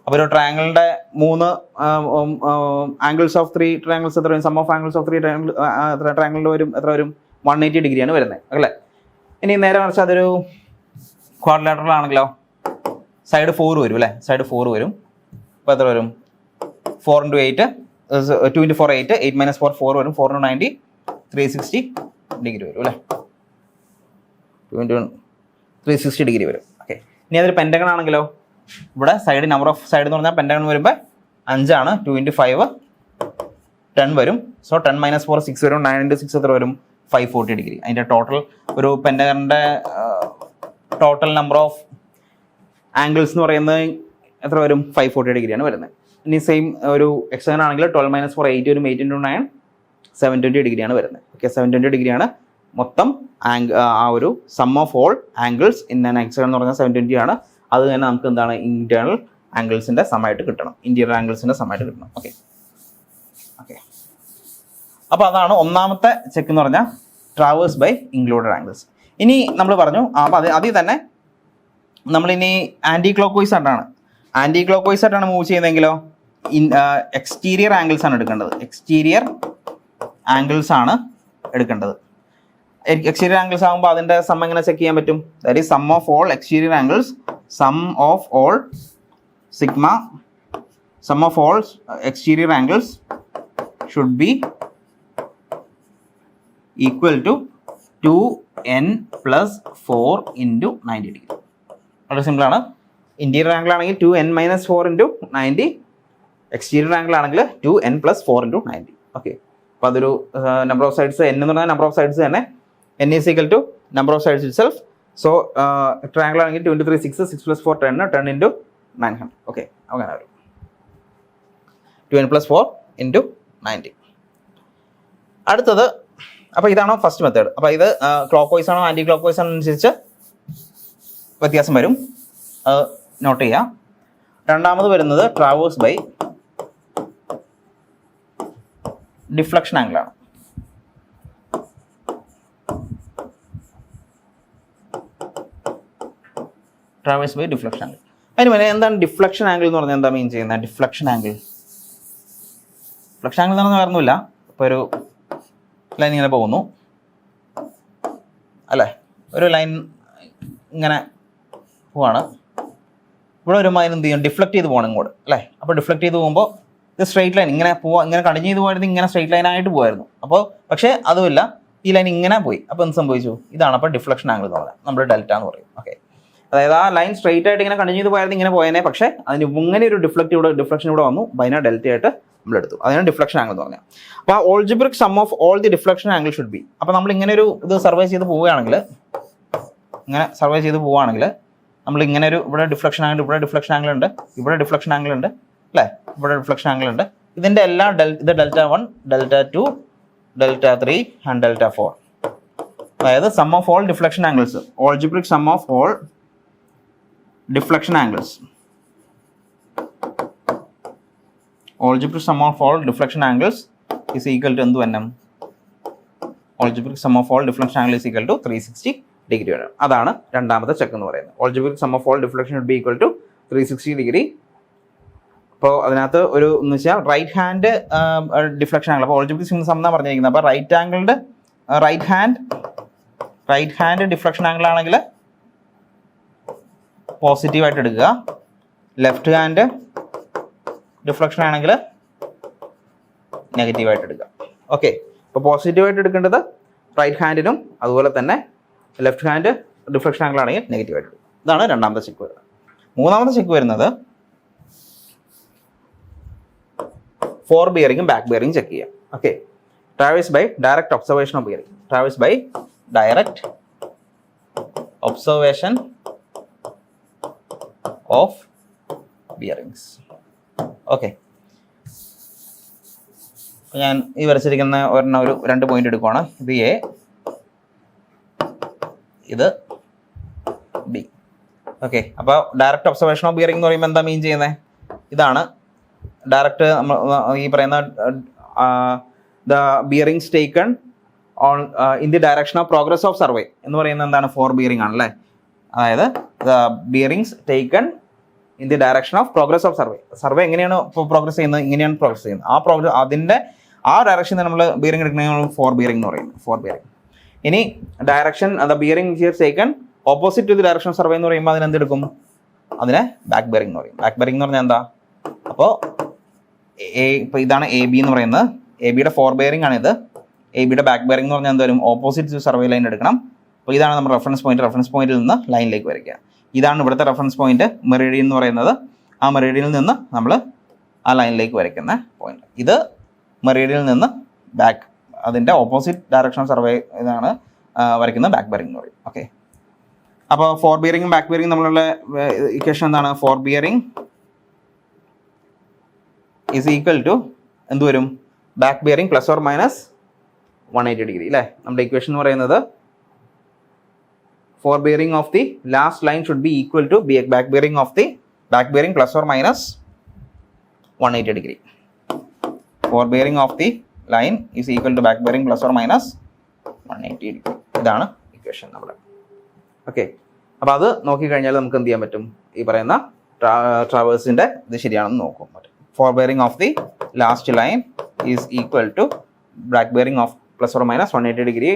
അപ്പോൾ ഒരു ട്രയാങ്കിളിൻ്റെ 3 ആംഗിൾസ് ഓഫ് 3 ട്രയാങ്കിൾസ് എത്ര വരും? സം ഓഫ് ആംഗിൾസ് ഓഫ് 3 ട്രയാങ്കിളിൽ വരും എത്ര വരും? 180 ഡിഗ്രിയാണ് വരുന്നത് അല്ലേ? ഇനി നേരെ മറിച്ച് അതൊരു ക്വാഡ്രിലാറ്ററൽ ആണെങ്കിലോ സൈഡ് 4 വരും അല്ലേ? സൈഡ് 4 വരും. അപ്പോൾ എത്ര വരും? 4 × 8 2 × 4 8, 8 - 4 4 വരും. 4 × 90 360 ഡിഗ്രി വരും അല്ലേ? 2 × 360 ഡിഗ്രി വരും. ഓക്കെ. ഇനി അതൊരു പെൻറ്റഗൺ ആണെങ്കിലോ ഇവിടെ സൈഡ് നമ്പർ ഓഫ് സൈഡ് എന്ന് പറഞ്ഞാൽ പെൻറ്റഗൺ വരുമ്പോൾ 5 ആണ്. 2 × 5 10 വരും. സോ 10 - 4 6 വരും. 9 × 6 എത്ര വരും? 540 ഡിഗ്രി. അതിൻ്റെ ടോട്ടൽ ഒരു പെൻറ്റഗണിൻ്റെ ടോട്ടൽ നമ്പർ ഓഫ് ആംഗിൾസ് എന്ന് പറയുന്നത് എത്ര വരും? 540 ഡിഗ്രിയാണ് വരുന്നത്. ഇനി സെയിം ഒരു ഹെക്സഗൺ ആണെങ്കിൽ 12 - 4 8 വരും. 8 × 9 720 ഡിഗ്രിയാണ് വരുന്നത്. ഓക്കെ, 720 ഡിഗ്രിയാണ് മൊത്തം ആ ഒരു sum of all angles in an hexagon എന്ന് പറഞ്ഞാൽ 720 ആണ്. അത് തന്നെ നമുക്ക് എന്താണ്? ഇന്റേണൽ ആംഗിൾസിൻ്റെ സമായിട്ട് കിട്ടണം, ഇന്റീരിയർ ആംഗിൾസിൻ്റെ സമായിട്ട് കിട്ടണം. ഓക്കെ ഓക്കെ അപ്പോൾ അതാണ് ഒന്നാമത്തെ ചെക്ക് എന്ന് പറഞ്ഞാൽ ട്രാവേഴ്സ് ബൈ ഇൻക്ലൂഡഡ് ആംഗിൾസ്. ഇനി നമ്മൾ പറഞ്ഞു അപ്പോൾ അതിൽ തന്നെ നമ്മളിനി ആൻറ്റി ക്ലോക്ക് വൈസ് ആയിട്ടാണ് മൂവ് ചെയ്യുന്നതെങ്കിലോ എക്സ്റ്റീരിയർ ആംഗിൾസ് ആണ് എടുക്കേണ്ടത്. എക്സ്റ്റീരിയർ ആംഗിൾസ് ആണ് എടുക്കേണ്ടത്. എക്സ്റ്റീരിയർ ആംഗിൾസ് ആകുമ്പോൾ അതിൻ്റെ സം എങ്ങനെ ചെക്ക് ചെയ്യാൻ പറ്റും? That is sum of all exterior angles, sum of all sigma, sum of all exterior angles should be equal to 2n + 4 × 90 degree. വളരെ സിമ്പിളാണ്. ഇന്റീരിയർ ആംഗിൾ ആണെങ്കിൽ 2n - 4 × 90, എക്സ്റ്റീരിയർ ആംഗിൾ ആണെങ്കിൽ 2n + 4 × 90. Okay, അപ്പോൾ അതൊരു number of sides n എന്ന് പറഞ്ഞാൽ number of sides തന്നെ n is equal to number of sides itself. So triangle ആണെങ്കിൽ 2 × 3 6, 6 + 4 10, 10 × 900. ഓക്കെ, അങ്ങനെ വരും 2n + 4 × 90. അടുത്തത്, അപ്പോൾ ഇതാണോ ഫസ്റ്റ് മെത്തേഡ്. അപ്പോൾ ഇത് ക്ലോക്ക് വൈസ് ആണോ ആൻറ്റി ക്ലോക്ക് വൈസ് ആണോ അനുസരിച്ച് വ്യത്യാസം വരും, നോട്ട് ചെയ്യാം. രണ്ടാമത് വരുന്നത് ട്രാവേഴ്സ് ബൈ ഡിഫ്ലക്ഷൻ ആംഗിളാണ്. Traverse by deflection angle. അതിന് മുന്നേ എന്താണ് ഡിഫ്ലക്ഷൻ ആംഗിൾ എന്ന് പറഞ്ഞാൽ എന്താ മീൻ ചെയ്യുന്നത്? ഡിഫ്ലക്ഷൻ ആംഗിൾ എന്ന് പറഞ്ഞാൽ വേറൊന്നുമില്ല. ഇപ്പോൾ ഒരു ലൈൻ ഇങ്ങനെ പോകുന്നു അല്ലേ? ഒരു ലൈൻ ഇങ്ങനെ പോവാണ്. ഇവിടെ വരുമ്പോൾ അതിന് എന്ത് ചെയ്യും? ഡിഫ്ലക്ട് ചെയ്ത് പോകണം ഇങ്ങോട്ട് അല്ലേ? അപ്പോൾ ഡിഫ്ലക്ട് ചെയ്ത് പോകുമ്പോൾ ഇത് സ്ട്രെയിറ്റ് ലൈൻ ഇങ്ങനെ പോവാ, ഇങ്ങനെ കണ്ടിന്യൂ ചെയ്ത് പോയത് ഇങ്ങനെ സ്ട്രെയിറ്റ് ലൈനായിട്ട് പോകുമായിരുന്നു. അപ്പോൾ പക്ഷേ അതുമില്ല, ഈ ലൈൻ ഇങ്ങനെ പോയി. അപ്പോൾ എന്ത് സംഭവിച്ചു? ഇതാണ് അപ്പോൾ ഡിഫ്ലക്ഷൻ ആംഗിൾ എന്ന് പറഞ്ഞാൽ നമ്മൾ ഡെൽറ്റ എന്ന് പറയും. ഓക്കെ, അതായത് ആ ലൈൻ സ്ട്രെയിറ്റ് ആയിട്ട് ഇങ്ങനെ കണ്ടിന്യൂ ചെയ്ത് പോയായിരുന്നു, ഇങ്ങനെ പോയേനെ. പക്ഷേ അതിന് ഇങ്ങനെ ഒരു ഡിഫ്ലക്ഷൻ ഇവിടെ വന്നു, ബൈന ഡെൽറ്റ ആയിട്ട് നമ്മൾ എടുത്തു. അതിനാണ് ഡിഫ്ലക്ഷൻ ആംഗിൾ എന്ന് പറഞ്ഞാൽ. അപ്പോൾ ആ algebraic sum of all the deflection angle should be. അപ്പോൾ നമ്മൾ ഇങ്ങനെ ഒരു ഇത് സർവേ ചെയ്ത് പോവുകയാണെങ്കിൽ, നമ്മൾ ഇങ്ങനെ ഒരു ഇവിടെ ഡിഫ്ലക്ഷൻ ആംഗിൾ, ഇവിടെ ഡിഫ്ലക്ഷൻ ആംഗിൾ ഉണ്ട്, ഇവിടെ ഡിഫ്ലക്ഷൻ ആംഗിൾ ഉണ്ട് അല്ലേ? ഇവിടെ ഡിഫ്ലക്ഷൻ ആംഗിൾ ഉണ്ട്. ഇതിൻ്റെ എല്ലാ ഇത് delta 1, delta 2, delta 3 and delta 4. അതായത് sum of all deflection angles, algebraic sum of all deflection angles, algebraic sum of all deflection angles is equal to എന്ത് വരണം? algebraic sum of all deflection angle is equal to 360 degree വരണം. അതാണ് രണ്ടാമത്തെ check എന്ന് പറയുന്നത്. algebraic sum of all deflection should be equal to 360 degree. അപ്പോൾ അതിനകത്ത് ഒരു എന്ന് വെച്ചാൽ റൈറ്റ് ഹാൻഡ് ഡിഫ്ലക്ഷൻ ആംഗിൾ. അപ്പോൾ algebraic സം എന്നാണ് പറഞ്ഞിരിക്കുന്നത്. അപ്പോൾ റൈറ്റ് ഹാൻഡ് ഡിഫ്ലക്ഷൻ ആംഗിൾ ആണെങ്കിൽ പോസിറ്റീവായിട്ട് എടുക്കുക, ലെഫ്റ്റ് ഹാൻഡ് ഡിഫ്ലക്ഷൻ ആണെങ്കിൽ നെഗറ്റീവായിട്ട് എടുക്കുക. ഓക്കെ, അപ്പോൾ പോസിറ്റീവായിട്ട് എടുക്കേണ്ടത് റൈറ്റ് ഹാൻഡിനും അതുപോലെ തന്നെ ലെഫ്റ്റ് ഹാൻഡ് ഡിഫ്ലക്ഷൻ ആംഗിൾ ആണെങ്കിൽ നെഗറ്റീവായിട്ട് എടുക്കുക. ഇതാണ് രണ്ടാമത്തെ ചെക്ക് വരുന്നത്. മൂന്നാമത്തെ ചെക്ക് വരുന്നത് ഫോർ ബിയറിംഗും ബാക്ക് ബിയറിംഗും ചെക്ക് ചെയ്യാം. Okay, traverse by direct observation of bearing. Traverse by direct observation of bearings. Okay, ഞാൻ ഈ വരച്ചിരിക്കുന്ന ഒരെണ്ണം ഒരു 2 പോയിന്റ് എടുക്കുവാണ്. ഇത് എ, ഇത് ബി. ഓക്കെ, അപ്പോൾ ഡയറക്റ്റ് ഒബ്സർവേഷൻ ഓഫ് ബിയറിംഗ് എന്ന് പറയുമ്പോൾ എന്താ മീൻ ചെയ്യുന്നത്? ഇതാണ് ഡയറക്റ്റ് ഈ പറയുന്ന the bearings taken on in the direction of progress of survey എന്ന് പറയുന്നത് എന്താണ്? ഫോർ ബിയറിംഗ് ആണല്ലേ. അതായത് the bearings taken in the direction of progress of survey എങ്ങനെയാണ് പ്രോഗ്രസ് ചെയ്യുന്നത്? ഇങ്ങനെയാണ് പ്രോഗ്രസ് ചെയ്യുന്നത്. അതിൻ്റെ ആ ഡയറക്ഷനിൽ നമ്മൾ ബിയറിംഗ് എടുക്കണമെങ്കിൽ ഫോർ ബിയറിംഗ് എന്ന് പറയുന്നത്. Fore bearing. ഇനി direction the bearing here taken opposite to the direction of survey എന്ന് പറയുമ്പോൾ അതിനെന്തെടുക്കും? അതിനെ ബാക്ക് ബെയറിംഗ് എന്ന് പറയും. ബാക്ക് ബെയറിംഗ് എന്ന് പറഞ്ഞാൽ എന്താ? അപ്പോൾ ഇപ്പോൾ ഇതാണ് എ ബി എന്ന് പറയുന്നത്. എ ബിയുടെ ഫോർ ബെയറിംഗ് ആണിത്. എ ബിയുടെ ബാക്ക് ബെയറിംഗ് എന്ന് പറഞ്ഞാൽ എന്തായാലും ഓപ്പോസിറ്റ് ടു സർവേ ലൈൻ എടുക്കണം. അപ്പോൾ ഇതാണ് നമ്മുടെ റെഫറൻസ് പോയിന്റിൽ നിന്ന് ലൈനിലേക്ക് വരയ്ക്കുക. ഇതാണ് ഇവിടുത്തെ റെഫറൻസ് പോയിന്റ്, മെറിഡിയൻ എന്ന് പറയുന്നത്. ആ മെറിഡിയനിൽ നിന്ന് നമ്മൾ ആ ലൈനിലേക്ക് വരയ്ക്കുന്ന പോയിന്റ്. ഇത് മെറിഡിയനിൽ നിന്ന് ബാക്ക്, അതിൻ്റെ ഓപ്പോസിറ്റ് ഡയറക്ഷൻ സർവേ ഇതാണ് വരയ്ക്കുന്നത് ബാക്ക് ബെയറിംഗ് എന്ന് പറയും. ഓക്കെ, അപ്പോൾ ഫോർ ബിയറിംഗും ബാക്ക് ബിയറിംഗും നമ്മളുള്ള ഇക്വേഷൻ എന്താണ്? Fore bearing is equal to എന്ത് വരും? Back bearing plus or minus 180 degree അല്ലേ? നമ്മുടെ ഇക്വേഷൻ എന്ന് പറയുന്നത് fore bearing of the last line should be equal to back bearing of the back bearing plus or minus 180 degree. Fore bearing of the line is equal to back bearing plus or minus 180 degree. ഇതാണ് equation നമ്മുടെ. Okay, അപ്പോൾ അത് നോക്കിക്കഴിഞ്ഞാൽ നമുക്ക് എന്ത് ചെയ്യാൻ പറ്റും? ഈ പറയുന്ന ട്രാവേഴ്സിൻ്റെ ഇത് ശരിയാണെന്ന് നോക്കും. Fore bearing of the last line is equal to back bearing of plus or minus 180 degree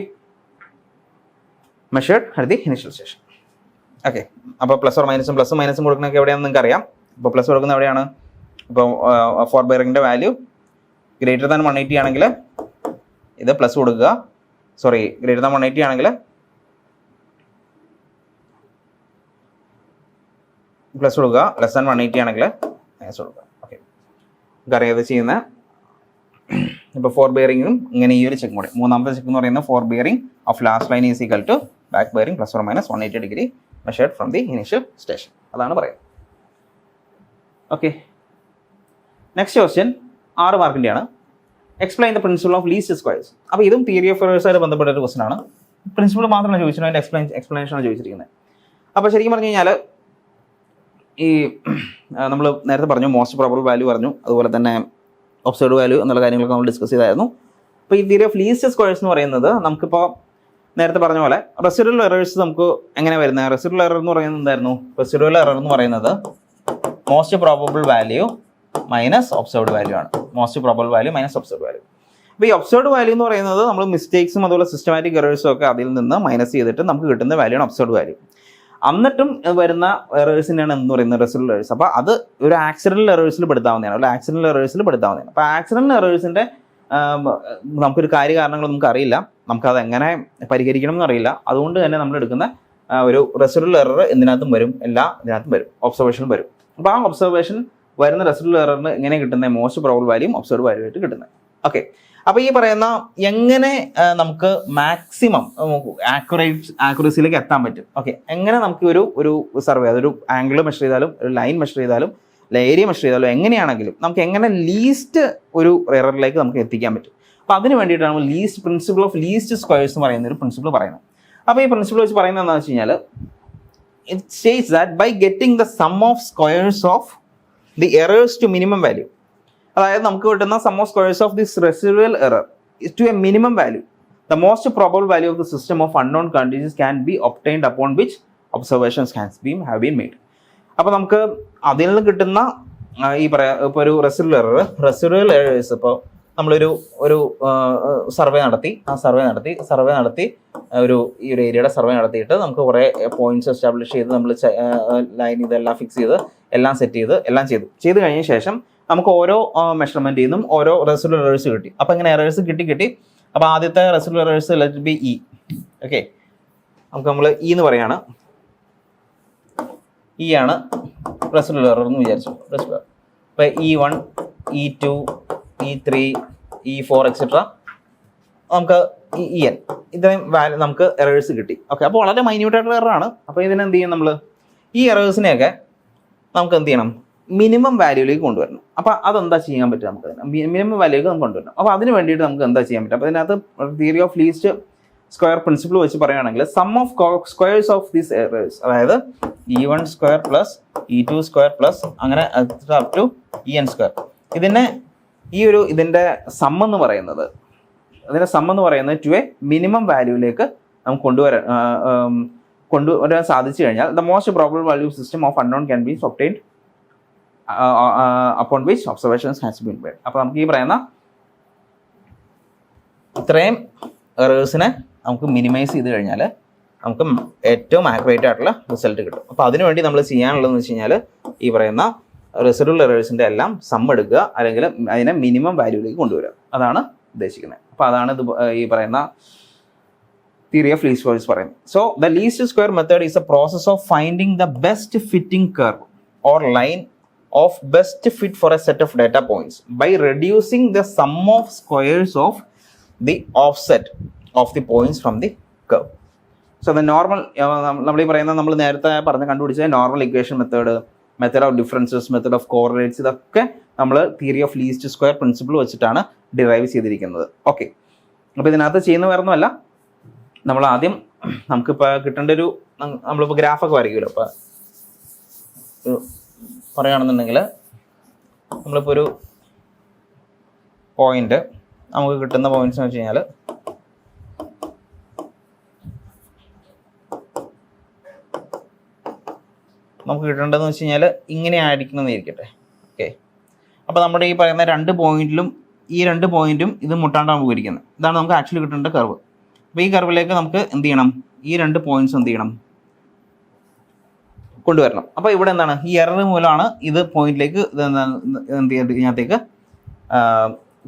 measured at the initial station. Okay, അപ്പോൾ പ്ലസും മൈനസും കൊടുക്കുന്നതൊക്കെ എവിടെയാണെന്ന് നിങ്ങൾക്ക് അറിയാം. ഇപ്പോൾ പ്ലസ് കൊടുക്കുന്നത് എവിടെയാണ്? ഇപ്പോൾ ഫോർ ബെയറിംഗിൻ്റെ വാല്യൂ ഗ്രേറ്റർ ദാൻ 180 ആണെങ്കിൽ ഇത് പ്ലസ് കൊടുക്കുക. ഗ്രേറ്റർ ദാൻ 180 ആണെങ്കിൽ പ്ലസ് കൊടുക്കുക. ലെസ് ദാൻ 180 ആണെങ്കിൽ മൈനസ് കൊടുക്കുക. ഓക്കെ, നമുക്കറിയാം ഇത് ചെയ്യുന്ന. ഇപ്പോൾ ഫോർ ബെയറിംഗും ഇങ്ങനെ ഈ ഒരു ചെക്ക് കൂടെ, മൂന്നാമത്തെ ചെക്ക് എന്ന് പറയുന്നത് fore bearing of last line is equal to back bearing plus or minus 180 degree measured from the initial station. അതാണ് പറയുന്നത്. ഓക്കെ, നെക്സ്റ്റ് ക്വസ്റ്റ്യൻ 6 മാർക്കിൻ്റെയാണ്. Explain the principle of least squares. അപ്പോൾ ഇതും തിയറി ഓഫ് എറേഴ്സായിട്ട് ബന്ധപ്പെട്ട ഒരു question ആണ്. Principle മാത്രമല്ല ചോദിച്ചിട്ടുണ്ട്, അതിൻ്റെ എക്സ്പ്ലനേഷനാണ് ചോദിച്ചിരിക്കുന്നത്. അപ്പോൾ ശരിക്കും പറഞ്ഞു കഴിഞ്ഞാൽ ഈ നമ്മൾ നേരത്തെ പറഞ്ഞു മോസ്റ്റ് പ്രോബബിൾ വാല്യൂ പറഞ്ഞു, അതുപോലെ തന്നെ ഒബ്സർവ്ഡ് വാല്യൂ എന്നുള്ള കാര്യങ്ങളൊക്കെ നമ്മൾ ഡിസ്കസ് ചെയ്തായിരുന്നു. അപ്പോൾ ഈ തിയറി ഓഫ് ലീസ്റ്റ് സ്ക്വയർസ് എന്ന് പറയുന്നത് നമുക്കിപ്പോൾ നേരത്തെ പറഞ്ഞ പോലെ റെസിഡ്യൂവൽ എറേഴ്സ് നമുക്ക് എങ്ങനെ വരുന്നത്? റെസിഡ്യൂവൽ എറർ എന്ന് പറയുന്നത് എന്തായിരുന്നു? റെസിഡ്യൂവൽ എറർ എന്ന് പറയുന്നത് most probable value minus observed value ആണ്. Most probable value minus observed value. അപ്പോൾ ഈ ഒബ്സർവ്ഡ് വാല്യൂ എന്ന് പറയുന്നത് നമ്മൾ മിസ്റ്റേക്സും അതുപോലെ സിസ്റ്റമാറ്റിക് എറേഴ്സും ഒക്കെ അതിൽ നിന്ന് മൈനസ് ചെയ്തിട്ട് നമുക്ക് കിട്ടുന്ന വാല്യൂ ആണ് ഒബ്സർവ്ഡ് വാല്യൂ. എന്നിട്ടും വരുന്ന എറേഴ്സിനാണ് എന്ന് പറയുന്നത് റെസിഡ്യൂവൽ എറേഴ്സ്. അപ്പോൾ അത് ഒരു ആക്സിഡൻ്റൽ എറേഴ്സിൽ പെടുത്താവുന്നതാണ്. അപ്പോൾ ആക്സിഡൻ്റൽ എറേഴ്സിൻ്റെ നമുക്കൊരു കാര്യകാരണങ്ങൾ നമുക്ക് അറിയില്ല, നമുക്കത് എങ്ങനെ പരിഹരിക്കണം എന്നറിയില്ല. അതുകൊണ്ട് തന്നെ നമ്മൾ എടുക്കുന്ന ഒരു റെസിഡ്യൂവൽ എറർ എന്തിനകത്തും വരും, ഇതിനകത്തും വരും, ഒബ്സർവേഷനും വരും. അപ്പോൾ ആ ഒബ്സർവേഷൻ വരുന്ന റെസിഡ്യൂവൽ എററിന് എങ്ങനെ കിട്ടുന്നത്? മോസ്റ്റ് പ്രോബബിൾ വാല്യൂം ഒബ്സർവ്ഡ് വാല്യൂ ആയിട്ട് കിട്ടുന്നത്. ഓക്കെ, അപ്പോൾ ഈ പറയുന്ന എങ്ങനെ നമുക്ക് മാക്സിമം ആക്യുറസിയിലേക്ക് എത്താൻ പറ്റും? ഓക്കെ, എങ്ങനെ നമുക്ക് ഒരു സർവേ, അതൊരു ആംഗിൾ മെഷർ ചെയ്താലും ഒരു ലൈൻ മെഷർ ചെയ്താലും ഏരിയ മെഷർ ചെയ്താലും എങ്ങനെയാണെങ്കിലും നമുക്ക് എങ്ങനെ ലീസ്റ്റ് ഒരു എററിലേക്ക് നമുക്ക് എത്തിക്കാൻ പറ്റും? അപ്പോൾ അതിന് വേണ്ടിയിട്ടാണ് least principle of least squares എന്ന് പറയുന്ന ഒരു പ്രിൻസിപ്പിൾ പറയുന്നത്. അപ്പോൾ ഈ പ്രിൻസിപ്പിൾ വെച്ച് പറയുന്നത് എന്താണെന്ന് വെച്ച് കഴിഞ്ഞാൽ it states that by getting the sum of squares of the errors to minimum value, അതായത് നമുക്ക് കിട്ടുന്ന sum of squares of this residual error to a minimum value, the most probable value of the system of unknown conditions can be obtained upon which observations have been made. അപ്പോൾ നമുക്ക് അതിൽ നിന്ന് കിട്ടുന്ന ഈ ഇപ്പോൾ ഒരു റെസിഡ്യൂവൽ എറേഴ്സ്, ഇപ്പോൾ നമ്മളൊരു സർവേ നടത്തി ഈ ഒരു ഏരിയയുടെ സർവേ നടത്തിയിട്ട് നമുക്ക് കുറേ പോയിന്റ്സ് എസ്റ്റാബ്ലിഷ് ചെയ്ത് നമ്മൾ ലൈൻ ഇതെല്ലാം ഫിക്സ് ചെയ്ത് എല്ലാം സെറ്റ് ചെയ്ത് കഴിഞ്ഞ ശേഷം നമുക്ക് ഓരോ മെഷർമെൻറ്റിൽ നിന്നും ഓരോ റെസിഡ്യൂവൽ എറേഴ്സ് കിട്ടി. അപ്പോൾ ഇങ്ങനെ എറേഴ്സ് കിട്ടി. അപ്പോൾ ആദ്യത്തെ residual errors let be E. Okay, നമ്മൾ ഇ എന്ന് പറയാണ്. ഇ ആണ് റെസിഡ്യൂവൽ എറർ എന്ന് വിചാരിച്ചു. ഇപ്പോൾ E1, E2, E3, E4 etcetera നമുക്ക് EN ഇത്രയും വാല്യൂ നമുക്ക് എറേഴ്സ് കിട്ടി. ഓക്കെ, അപ്പോൾ വളരെ മൈന്യൂട്ടായിട്ടുള്ള എററാണ്. അപ്പോൾ ഇതിനെന്ത് ചെയ്യും? നമ്മൾ ഈ എറേഴ്സിനെയൊക്കെ നമുക്ക് എന്ത് ചെയ്യണം? മിനിമം വാല്യൂയിലേക്ക് കൊണ്ടുവരണം. അപ്പോൾ അതെന്താ ചെയ്യാൻ പറ്റുക നമുക്ക്? മിനിമം വാല്യൂയിലേക്ക് നമുക്ക് കൊണ്ടുവരണം. അപ്പോൾ അതിന് വേണ്ടിയിട്ട് നമുക്ക് എന്താ ചെയ്യാൻ പറ്റും? അപ്പോൾ അതിനകത്ത് theory of least square principle വെച്ച് പറയുകയാണെങ്കിൽ sum of squares of these errors, അതായത് E1 square plus E2 square plus അങ്ങനെ അപ് ടു En സ്ക്വയർ, ഇതിൻ്റെ സം എന്ന് പറയുന്നത് ടു എ മിനിമം വാല്യൂയിലേക്ക് നമുക്ക് കൊണ്ടുവരാൻ സാധിച്ചു കഴിഞ്ഞാൽ the most probable value system of unknown can be obtained upon which observations has been made. അപ്പോൾ നമുക്ക് ഈ പറയുന്ന ഇത്രയും എറേഴ്സിനെ നമുക്ക് മിനിമൈസ് ചെയ്ത് കഴിഞ്ഞാൽ നമുക്ക് ഏറ്റവും ആക്യുറേറ്റ് ആയിട്ടുള്ള റിസൾട്ട് കിട്ടും. അപ്പോൾ അതിനുവേണ്ടി നമ്മൾ ചെയ്യാനുള്ളതെന്ന് വെച്ച് കഴിഞ്ഞാൽ ഈ പറയുന്ന റെസിഡ്യൂവൽ എറേഴ്സിൻ്റെ എല്ലാം സം എടുക്കുക, അല്ലെങ്കിൽ അതിനെ മിനിമം വാല്യൂയിലേക്ക് കൊണ്ടുവരിക. അതാണ് ഉദ്ദേശിക്കുന്നത്. അപ്പോൾ അതാണ് ഇത് ഈ പറയുന്ന തിയറി ഓഫ് ലീസ്റ്റ് സ്ക്വയർസ് പറയുന്നത്. So the least square method is A process of finding the best fitting curve or line of best fit for a set of data points by reducing the sum of squares of the offset of the points from the curve. So the normal നമ്മൾ ഈ പറയുന്ന നമ്മൾ നേരത്തെ കണ്ടുപിടിച്ച normal equation method of differences, method of correlates, ഇതൊക്കെ നമ്മൾ theory of least square principle വെച്ചിട്ടാണ് derive ചെയ്തിരിക്കുന്നത്. ഓക്കെ, അപ്പോൾ ഇതിനകത്ത് ചെയ്യുന്ന വേറെ ഒന്നുമല്ല, നമ്മൾ ആദ്യം നമുക്കിപ്പോൾ കിട്ടേണ്ട നമ്മളിപ്പോൾ ഗ്രാഫൊക്കെ വരയ്ക്കുമല്ലോ. അപ്പോൾ പറയുകയാണെന്നുണ്ടെങ്കിൽ നമ്മളിപ്പോൾ ഒരു പോയിന്റ്, നമുക്ക് കിട്ടുന്ന പോയിന്റ്സ് എന്ന് വെച്ച് കഴിഞ്ഞാൽ നമുക്ക് കിട്ടേണ്ടതെന്ന് വെച്ച് കഴിഞ്ഞാൽ ഇങ്ങനെ ആയിരിക്കണമെന്ന് ഇരിക്കട്ടെ. ഓക്കെ, അപ്പോൾ നമ്മുടെ ഈ പറയുന്ന രണ്ട് പോയിന്റും ഇത് മുട്ടാണ്ട് നമുക്ക് ഇരിക്കുന്നത്, ഇതാണ് നമുക്ക് ആക്ച്വലി കിട്ടേണ്ട കർവ്. അപ്പോൾ ഈ കർവിലേക്ക് നമുക്ക് എന്ത് ചെയ്യണം? ഈ രണ്ട് പോയിന്റ്സ് എന്ത് ചെയ്യണം? കൊണ്ടുവരണം. അപ്പോൾ ഇവിടെ എന്താണ്, ഈ എറർ മൂലമാണ് ഇത് പോയിന്റിലേക്ക് ഇതിനകത്തേക്ക്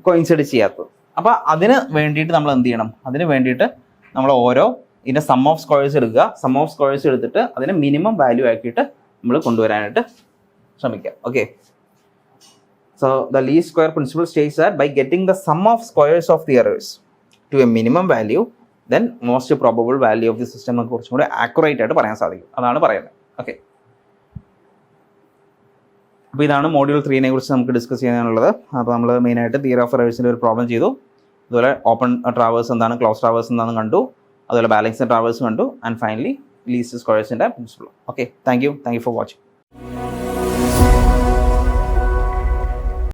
കോയിൻസൈഡ് ചെയ്യാത്തത്. അപ്പോൾ അതിന് വേണ്ടിയിട്ട് നമ്മൾ എന്ത് ചെയ്യണം? അതിന് വേണ്ടിയിട്ട് നമ്മൾ ഇതിൻ്റെ സം ഓഫ് സ്ക്വയേഴ്സ് എടുക്കുക. സം ഓഫ് സ്ക്വയേഴ്സ് എടുത്തിട്ട് അതിനെ മിനിമം വാല്യൂ ആക്കിയിട്ട് നമ്മൾ കൊണ്ടുവരാനായിട്ട് ശ്രമിക്കുക. Okay, so the least square principle states that by getting the sum of squares of the errors to a minimum value then most probable value of the system നമുക്ക് കുറച്ചും കൂടി accurate ആയിട്ട് പറയാൻ സാധിക്കും. അതാണ് പറയുന്നത്. ഓക്കെ, അപ്പോൾ ഇതാണ് മോഡ്യൂൾ 3നെ കുറിച്ച് നമുക്ക് ഡിസ്കസ് ചെയ്യാനുള്ളത്. അപ്പോൾ നമ്മൾ മെയിനായിട്ട് തിയറി ഓഫ് എറേഴ്സിൻ്റെ ഒരു പ്രോബ്ലം ചെയ്തു, അതുപോലെ ഓപ്പൺ ട്രാവേഴ്സ് എന്താണ്, ക്ലോസ് ട്രാവേഴ്സ് എന്താണെന്ന് കണ്ടു, അതുപോലെ ബാലൻസ്ഡ് ട്രാവേഴ്സ് കണ്ടു, ആൻഡ് ഫൈനലി ലീസ്റ്റ് സ്ക്വയേഴ്സിൻ്റെ principle. Okay, thank you for watching.